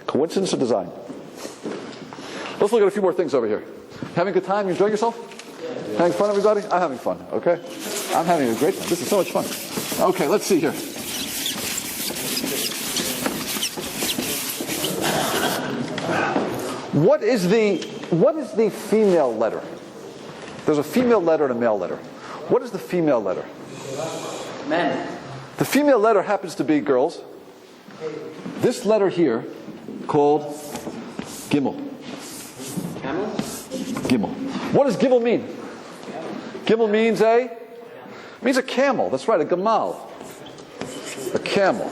Coincidence or design? Let's look at a few more things over here. Having a good time? You enjoying yourself? Yeah. Having fun, everybody? I'm having fun, okay? I'm having a great time. This is so much fun. Okay, let's see here. What is the female letter? There's a female letter and a male letter. What is the female letter? Men. The female letter happens to be, girls, this letter here called Gimel. Camel? Gimel. What does Gimel mean? Gimel means a camel. That's right, a gamal. A camel.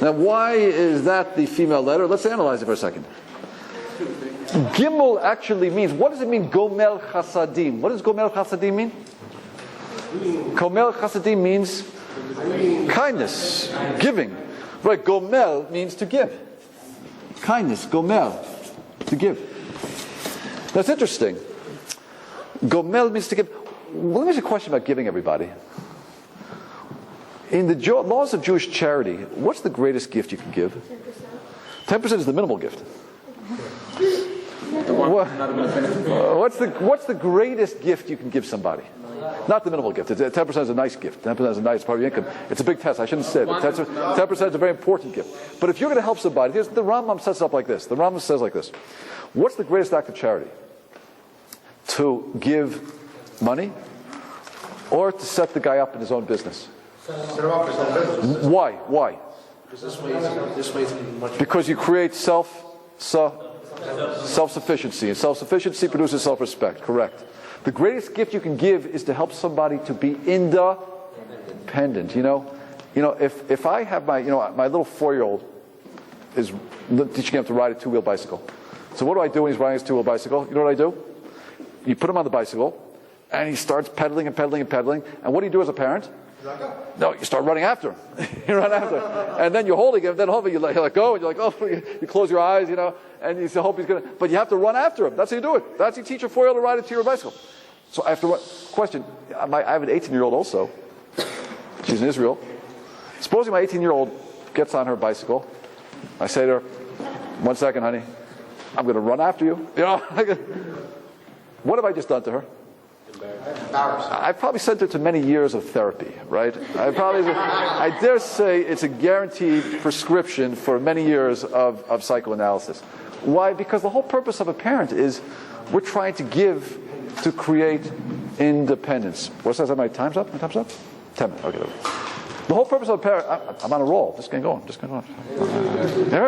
Now, why is that the female letter? Let's analyze it for a second. Gimel actually means, what does it mean, Gomel Chasadim? What does Gomel Chasadim mean? Gomel Chasadim means kindness, giving. Right, Gomel means to give. Kindness, gomer, to give. That's interesting. Gomer means to give. Well, let me ask you a question about giving, everybody. In the laws of Jewish charity, what's the greatest gift you can give? 10%. 10% is the minimal gift. What's the greatest gift you can give somebody? Not the minimal gift. 10% is a nice gift. 10% is a nice part of your income. It's a big test. I shouldn't say it. 10% is a very important gift. But if you're going to help somebody, the Rambam sets it up like this. The Rambam says like this. What's the greatest act of charity? To give money or to set the guy up in his own business? Why? Why? Because this way much. Because you create self-sufficiency, and self-sufficiency produces self-respect. Correct. The greatest gift you can give is to help somebody to be independent. You know, if I have my little 4-year-old is teaching him to ride a 2-wheel bicycle. So what do I do when he's riding his 2-wheel bicycle? You know what I do? You put him on the bicycle, and he starts pedaling and pedaling and pedaling. And what do you do as a parent? No, you start running after him. You run after him. And then you're holding him, then hopefully you let go, and you're like, oh, you close your eyes, and you hope he's going to, but you have to run after him. That's how you do it. That's how you teach a 4-year-old to ride a 2-wheel bicycle. So I have to run. Question, I have an 18-year-old also. She's in Israel. Supposing my 18-year-old gets on her bicycle, I say to her, 1 second, honey, I'm going to run after you. What have I just done to her? I've probably sent her to many years of therapy, right? I dare say it's a guaranteed prescription for many years of psychoanalysis. Why? Because the whole purpose of a parent is we're trying to give to create independence. What says that? My time's up? My time's up? 10 minutes. Okay. The whole purpose of a parent, I'm on a roll. Just getting going. Have a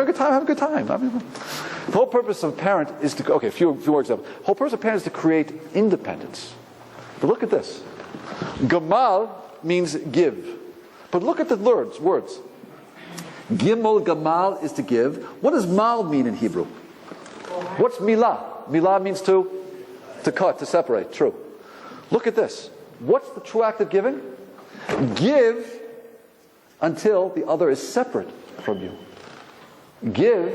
good time. Have a good time. The whole purpose of a parent is to, okay, a few more examples. The whole purpose of a parent is to create independence. But look at this. Gamal means give. But look at the words. Gimel gamal is to give. What does mal mean in Hebrew? What's milah? Milah means to cut, to separate. True. Look at this. What's the true act of giving? Give until the other is separate from you. Give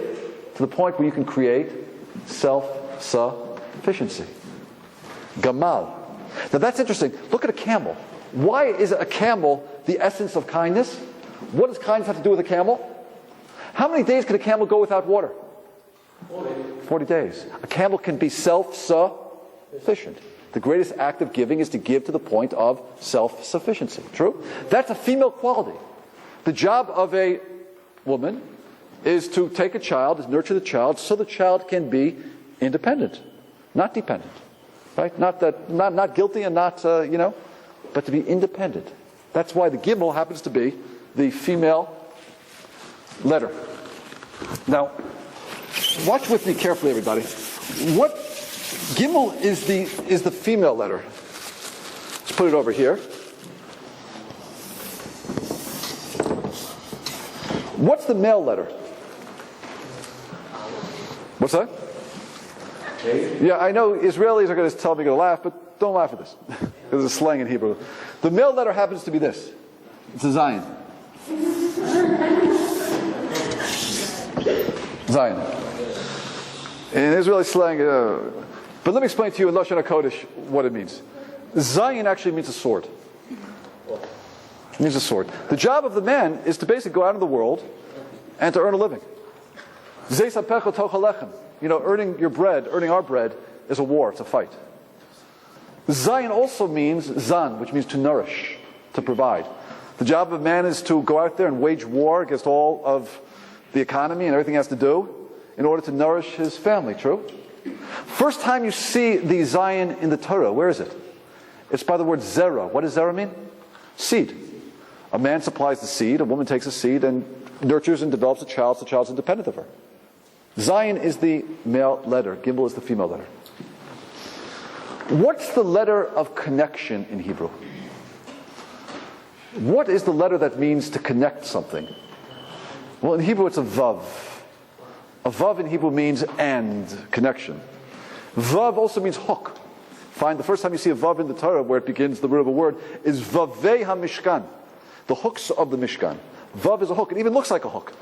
to the point where you can create self-sufficiency. Gamal. Now that's interesting. Look at a camel. Why is a camel the essence of kindness? What does kindness have to do with a camel? How many days can a camel go without water? 40 days. A camel can be self-sufficient. The greatest act of giving is to give to the point of self-sufficiency. True? That's a female quality. The job of a woman is to take a child, is nurture the child, so the child can be independent, not dependent. Right? Not guilty and not, but to be independent. That's why the gimel happens to be the female letter. Now, watch with me carefully, everybody. What gimel is the female letter? Let's put it over here. What's the male letter? What's that? Yeah, I know Israelis are going to tell me to laugh, but don't laugh at this. There's a slang in Hebrew. The male letter happens to be this. It's a Zion. Zion. In Israeli slang, but let me explain to you in Lashon HaKodesh what it means. Zion actually means a sword. It means a sword. The job of the man is to basically go out in the world and to earn a living. Earning your bread, earning our bread, is a war, it's a fight. Zion also means zan, which means to nourish, to provide. The job of man is to go out there and wage war against all of the economy and everything he has to do in order to nourish his family, true? First time you see the Zion in the Torah, where is it? It's by the word zera. What does zera mean? Seed. A man supplies the seed, a woman takes the seed and nurtures and develops a child, so the child's independent of her. Zion is the male letter. Gimel is the female letter. What's the letter of connection in Hebrew? What is the letter that means to connect something? Well, in Hebrew it's a vav. A vav in Hebrew means and, connection. Vav also means hook. Find the first time you see a vav in the Torah where it begins the root of a word is vavei ha-mishkan. The hooks of the Mishkan. Vav is a hook. It even looks like a hook.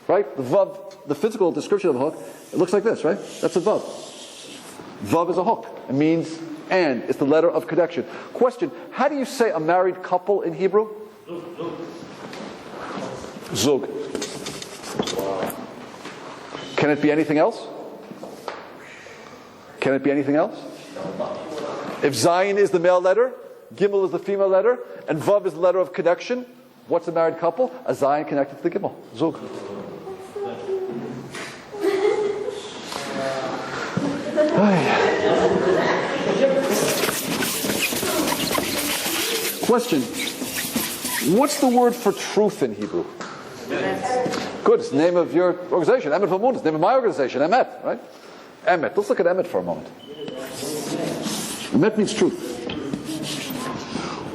right? The vav, the physical description of a hook, it looks like this, right? That's a vav. Vav is a hook. It means and. It's the letter of connection. Question, how do you say a married couple in Hebrew? Zug. Can it be anything else? Can it be anything else? If Zayin is the male letter, Gimel is the female letter, and Vav is the letter of connection, what's a married couple? A Zayin connected to the Gimel. Zug. Question. What's the word for truth in Hebrew? Good, it's the name of your organization. Emet Vamun, it's the name of my organization. Emet, right? Emet. Let's look at Emet for a moment. Emet means truth.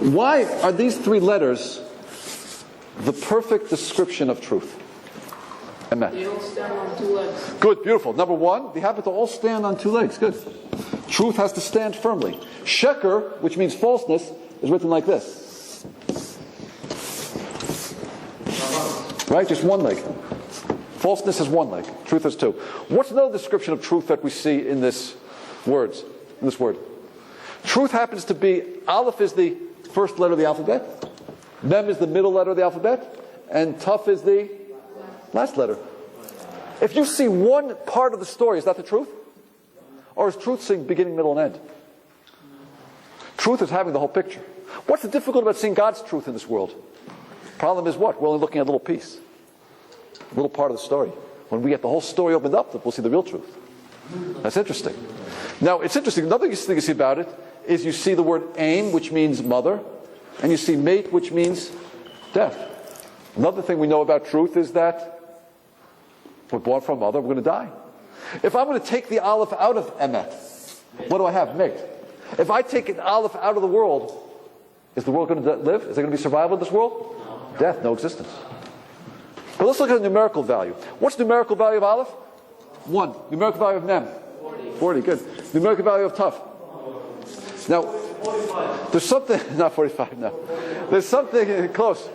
Why are these three letters the perfect description of truth? Emet. They all stand on two legs. Good, beautiful. Number one, they happen to all stand on two legs. Good. Truth has to stand firmly. Sheker, which means falseness, is written like this. Right? Just one leg. Falseness has one leg. Truth has two. What's another description of truth that we see in this word? Truth happens to be, Aleph is the first letter of the alphabet, Mem is the middle letter of the alphabet, and Tuf is the last letter. If you see one part of the story, is that the truth? Or is truth seeing beginning, middle, and end? Truth is having the whole picture. What's the difficulty about seeing God's truth in this world? Problem is what? We're only looking at a little piece. A little part of the story. When we get the whole story opened up, we'll see the real truth. That's interesting. Now, it's interesting. Another thing you see about it is you see the word aim, which means mother, and you see mate, which means death. Another thing we know about truth is that we're born from a mother, we're going to die. If I'm going to take the aleph out of emet, what do I have? Mate. If I take an aleph out of the world, is the world going to live? Is there going to be survival in this world? No. Death, no existence. But let's look at the numerical value. What's the numerical value of aleph? 1. Numerical value of mem? 40, good. Numerical value of tuf? Now, there's something, not 45, no. There's something close.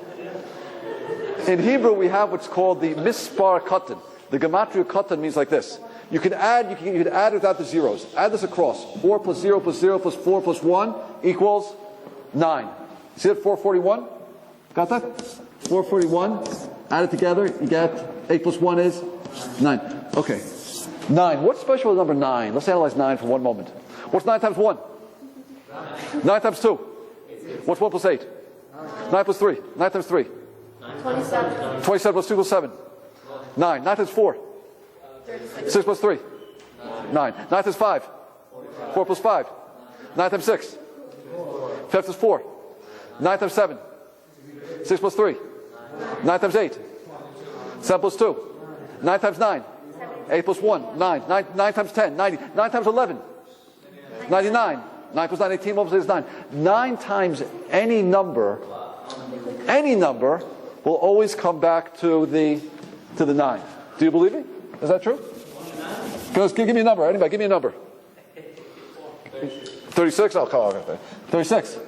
In Hebrew, we have what's called the mispar katan. The gematria katan means like this. You can add without the zeros. Add this across. 4 plus 0 plus 0 plus 4 plus 1 equals 9. See that 441? Got that? 441. Add it together. You get 8 plus 1 is 9. Okay. 9. What's special with number 9? Let's analyze 9 for one moment. What's 9 times 1? 9 times 2. What's 1 plus 8? 9 plus 3. 9 times 3. 27. 27 plus 2 plus 7. 9. 9 times 4. 6 plus 3. 9. 9 times 5. 4 plus 5. 9 times 6. 5 plus 4. 9 times 7. 6 plus 3. 9 times 8. 7 plus 2. 9 times 9. 8 plus 1. 9. 9 times 10. 90. 9 times 11. 99. 9 plus 9, 18. 1 plus 8 is 9. 9 times any number will always come back to the 9. Do you believe me? Is that true? Give me a number. Anybody, give me a number. 36? Oh, come on. 36.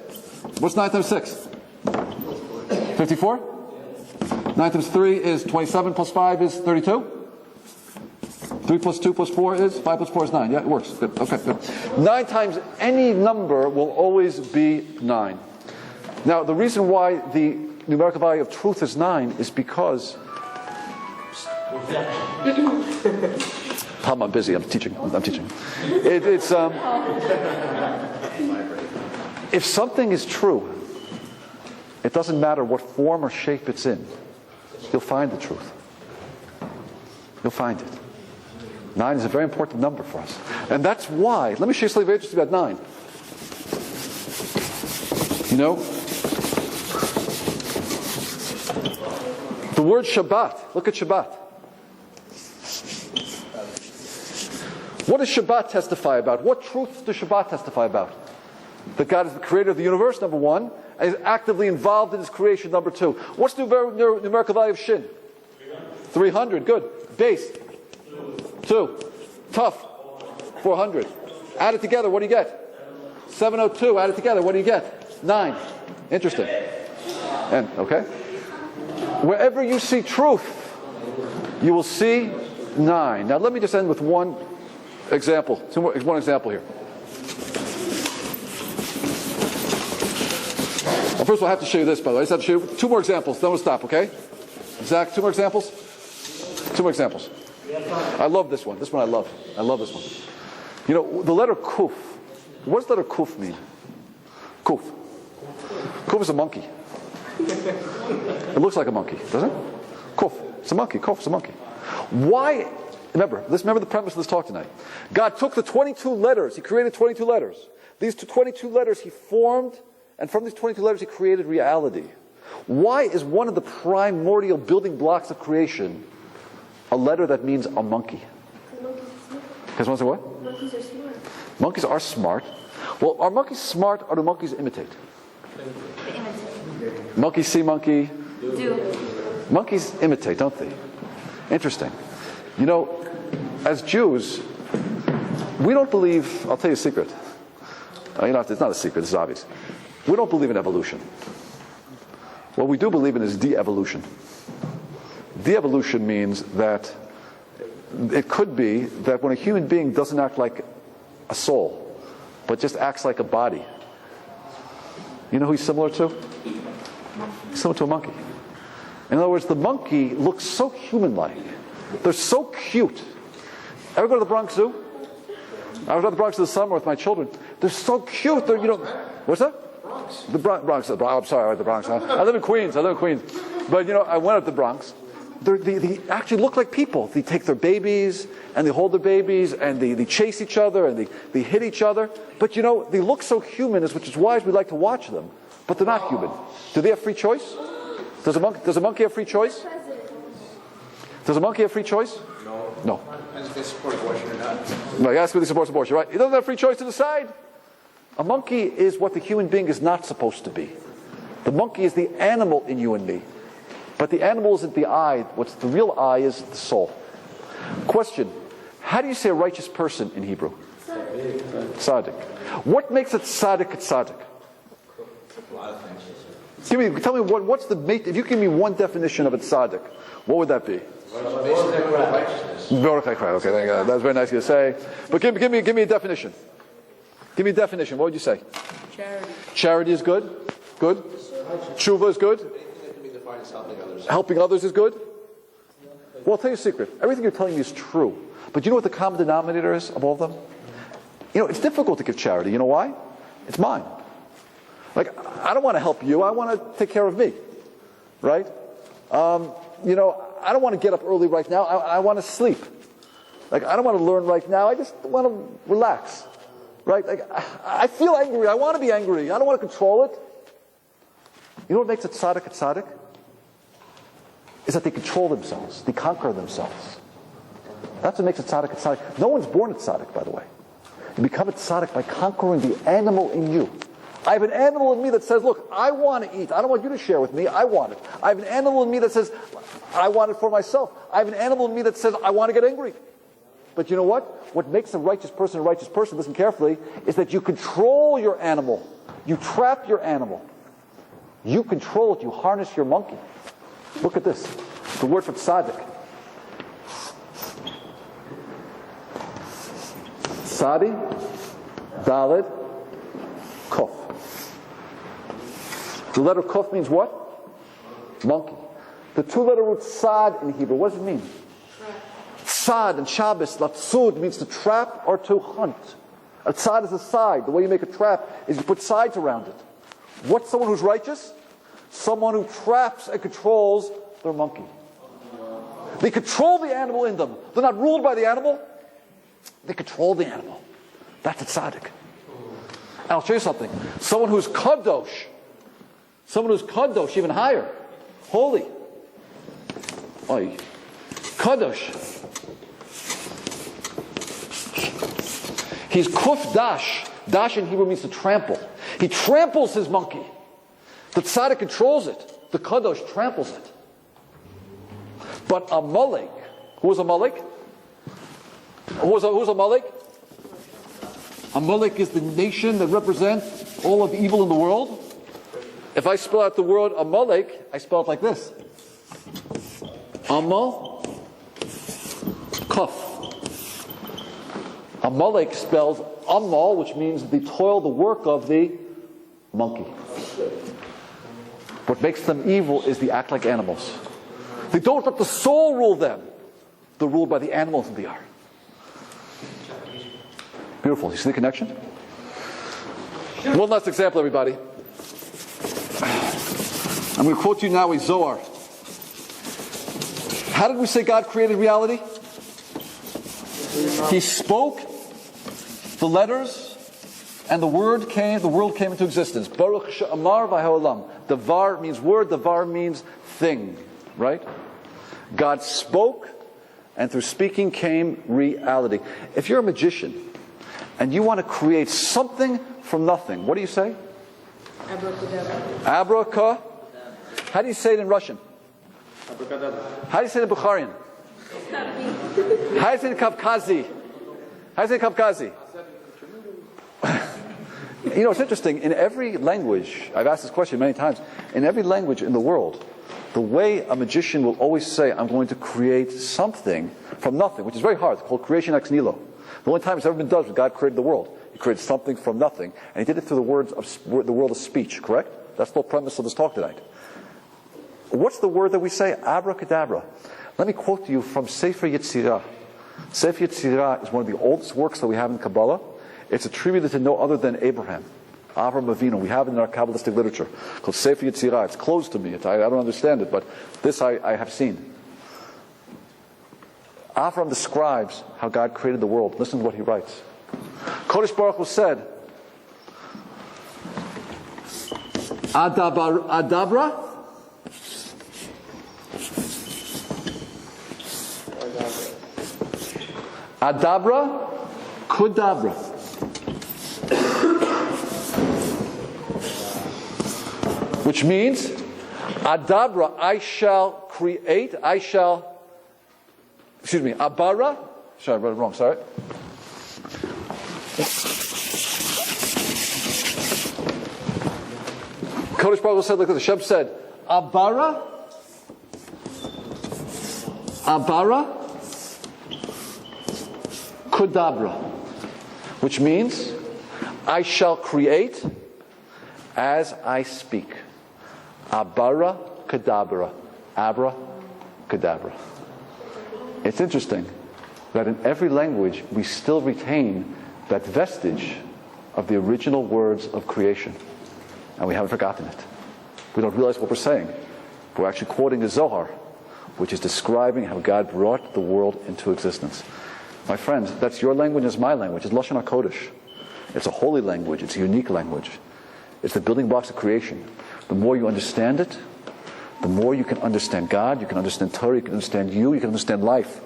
What's 9 times 6? 54? 9 times 3 is 27 plus 5 is 32? 3 plus 2 plus 4 is? 5 plus 4 is 9. Yeah, it works. Good. Okay, good. 9 times any number will always be 9. Now, the reason why the numerical value of truth is 9 is because... Tom, I'm busy. I'm teaching. If something is true, it doesn't matter what form or shape it's in. You'll find the truth. You'll find it. 9 is a very important number for us. And that's why, let me show you something very interesting about 9. You know, the word Shabbat, look at Shabbat. What does Shabbat testify about? What truths does Shabbat testify about? That God is the creator of the universe, number 1, and is actively involved in his creation, number 2. What's the numerical value of Shin? 300, good. Base? 2. Tough? 400. Add it together, what do you get? 702. Add it together, what do you get? 9. Interesting. And, okay? Wherever you see truth, you will see 9. Now let me just end with one example. One example here. Well, first of all, I have to show you this, by the way. I just have to show you 2 more examples, then we'll stop, okay? Zach, 2 more examples? 2 more examples. I love this one. This one I love. I love this one. You know, the letter Kuf. What does the letter Kuf mean? Kuf. Kuf is a monkey. It looks like a monkey, doesn't it? Kuf. It's a monkey. Kuf is a monkey. Why? Remember the premise of this talk tonight. God took the 22 letters. He created 22 letters. These 22 letters he formed, and from these 22 letters he created reality. Why is one of the primordial building blocks of creation a letter that means a monkey? Because monkeys are what? Monkeys are smart. Monkeys are smart. Well, are monkeys smart or do monkeys imitate? They imitate. Monkey see monkey. Do. Monkeys imitate, don't they? Interesting. You know, as Jews, we don't believe, I'll tell you a secret. You know, it's not a secret, it's obvious. We don't believe in evolution. What we do believe in is de-evolution. De-evolution means that it could be that when a human being doesn't act like a soul, but just acts like a body, you know who he's similar to? He's similar to a monkey. In other words, the monkey looks so human-like. They're so cute. Ever go to the Bronx Zoo? I was at the Bronx this summer with my children. They're so cute. They're, you know, what's that? Bronx. The Bronx. I'm sorry, I went to the Bronx. I live in Queens. But, you know, I went up to the Bronx. They actually look like people. They take their babies, and they hold their babies, and they chase each other, and they hit each other. But, you know, they look so human, which is why we like to watch them. But they're not human. Do they have free choice? Does a monkey have free choice? Does a monkey have free choice? No. Depends if they support abortion or not. No, you ask if they support abortion, right? He doesn't have free choice to decide. A monkey is what the human being is not supposed to be. The monkey is the animal in you and me. But the animal isn't the eye. What's the real eye is the soul. Question. How do you say a righteous person in Hebrew? Tzaddik. What makes it tzaddik a tzaddik? A lot of things. Tell me what's the if you give me one definition of a tzaddik, what would that be? Righteousness. Mordechai, okay, thank you. That's very nice of you to say. But give me a definition. Give me a definition. What would you say? Charity. Charity is good. Good. Tshuva is good. Anything that can be defined as helping others. Helping others is good. Well, I'll tell you a secret. Everything you're telling me is true. But you know what the common denominator is of all of them? You know, it's difficult to give charity. You know why? It's mine. Like, I don't want to help you. I want to take care of me. Right? You know, I don't want to get up early right now. I want to sleep. Like, I don't want to learn right now. I just want to relax. Right? Like, I feel angry. I want to be angry. I don't want to control it. You know what makes a tzaddik? Is that they control themselves. They conquer themselves. That's what makes a tzaddik. No one's born a tzaddik, by the way. You become a tzaddik by conquering the animal in you. I have an animal in me that says, look, I want to eat. I don't want you to share with me. I want it. I have an animal in me that says, I want it for myself. I have an animal in me that says, I want to get angry. But you know what? What makes a righteous person, listen carefully, is that you control your animal. You trap your animal. You control it. You harness your monkey. Look at this. The word for tzaddik. Tzadi, Daled, Kof. The letter Kof means what? Monkey. The 2-letter root Sad in Hebrew, what does it mean? Sad in Shabbos, Latsud means to trap or to hunt. A tzad is a side. The way you make a trap is you put sides around it. What's someone who's righteous? Someone who traps and controls their monkey. They control the animal in them. They're not ruled by the animal. They control the animal. That's a tzaddik. And I'll show you something. Someone who's kadosh, even higher, holy. Oy. Kadosh. He's kuf dash. Dash in Hebrew means to trample. He tramples his monkey. The tzaddik controls it. The kadosh tramples it. But Amalek, who is Amalek? Who's Amalek? Amalek is the nation that represents all of the evil in the world. If I spell out the word Amalek, I spell it like this. Amal, Amalek spells Amal, which means the toil, the work of the monkey. What makes them evil is they act like animals. They don't let the soul rule them. They're ruled by the animals that they are. Beautiful. You see the connection? One last example, everybody. I'm going to quote you now a Zohar. How did we say God created reality? He spoke the letters, and the world came into existence. Baruch she'amar v'ha'olam. Davar means word, davar means thing, right? God spoke, and through speaking came reality. If you're a magician, and you want to create something from nothing, what do you say? Abracadabra. Abraca. How do you say it in Russian? How do you say it in Bukharian? How do you say it in Kavkazi? How do you say Kavkazi? You know, it's interesting. In every language, I've asked this question many times, in every language in the world, the way a magician will always say, I'm going to create something from nothing, which is very hard. It's called creation ex nihilo. The only time it's ever been done was when God created the world. He created something from nothing, and he did it through the world of speech, correct? That's the whole premise of this talk tonight. What's the word that we say? Abracadabra. Let me quote to you from Sefer Yetzirah. Sefer Yetzirah is one of the oldest works that we have in Kabbalah. It's attributed to no other than Abraham, Avram Avinu. We have it in our Kabbalistic literature called Sefer Yetzirah. It's closed to me. I don't understand it, but this I have seen. Avram describes how God created the world. Listen to what he writes. Kodesh Baruch Hu said, Adabra, Adabra, Kudabra. Which means, Adabra, I shall create, Abara, sorry, I read it wrong, sorry. Kodesh Baruch Hu said like this, Hashem said, Abara, Kudabra, which means, I shall create as I speak. Abara Kadabra. Abra Kadabra. It's interesting that in every language we still retain that vestige of the original words of creation. And we haven't forgotten it. We don't realize what we're saying. We're actually quoting the Zohar, which is describing how God brought the world into existence. My friends, that's your language, it's my language. It's Lashon HaKodesh. It's a holy language. It's a unique language. It's the building blocks of creation. The more you understand it, the more you can understand God, you can understand Torah, you can understand you can understand life.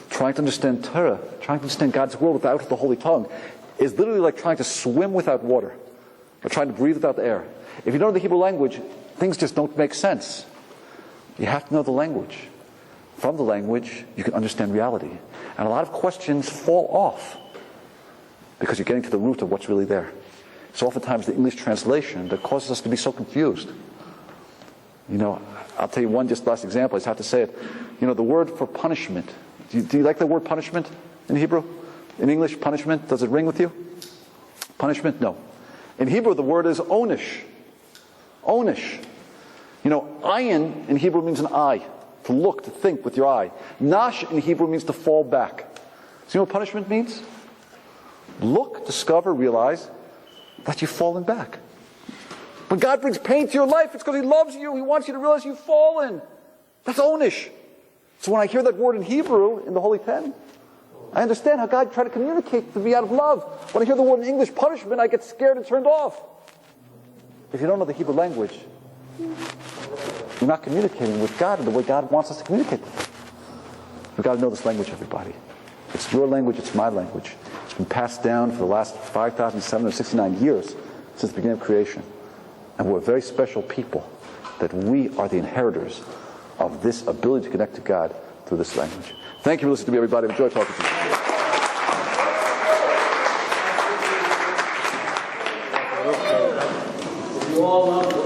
Trying to understand Torah, trying to understand God's world without the holy tongue is literally like trying to swim without water or trying to breathe without air. If you don't know the Hebrew language, things just don't make sense. You have to know the language. From the language, you can understand reality. And a lot of questions fall off because you're getting to the root of what's really there. So oftentimes the English translation that causes us to be so confused. You know, I'll tell you one just last example. I just have to say it. You know, the word for punishment. Do you like the word punishment in Hebrew? In English, punishment, does it ring with you? Punishment? No. In Hebrew, the word is onish. Onish. You know, ayin in Hebrew means an eye. To look, to think with your eye. Nash in Hebrew means to fall back. So you know what punishment means? Look, discover, realize that you've fallen back. When God brings pain to your life, it's because He loves you. He wants you to realize you've fallen. That's onish. So when I hear that word in Hebrew, in the Holy Ten, I understand how God tried to communicate to me out of love. When I hear the word in English, punishment, I get scared and turned off. If you don't know the Hebrew language, you're not communicating with God in the way God wants us to communicate with Him. We've got to know this language, everybody. It's your language, it's my language. It's been passed down for the last 5,769 years since the beginning of creation. And we're a very special people that we are the inheritors of this ability to connect to God through this language. Thank you for listening to me, everybody. I've enjoyed talking to you. You all love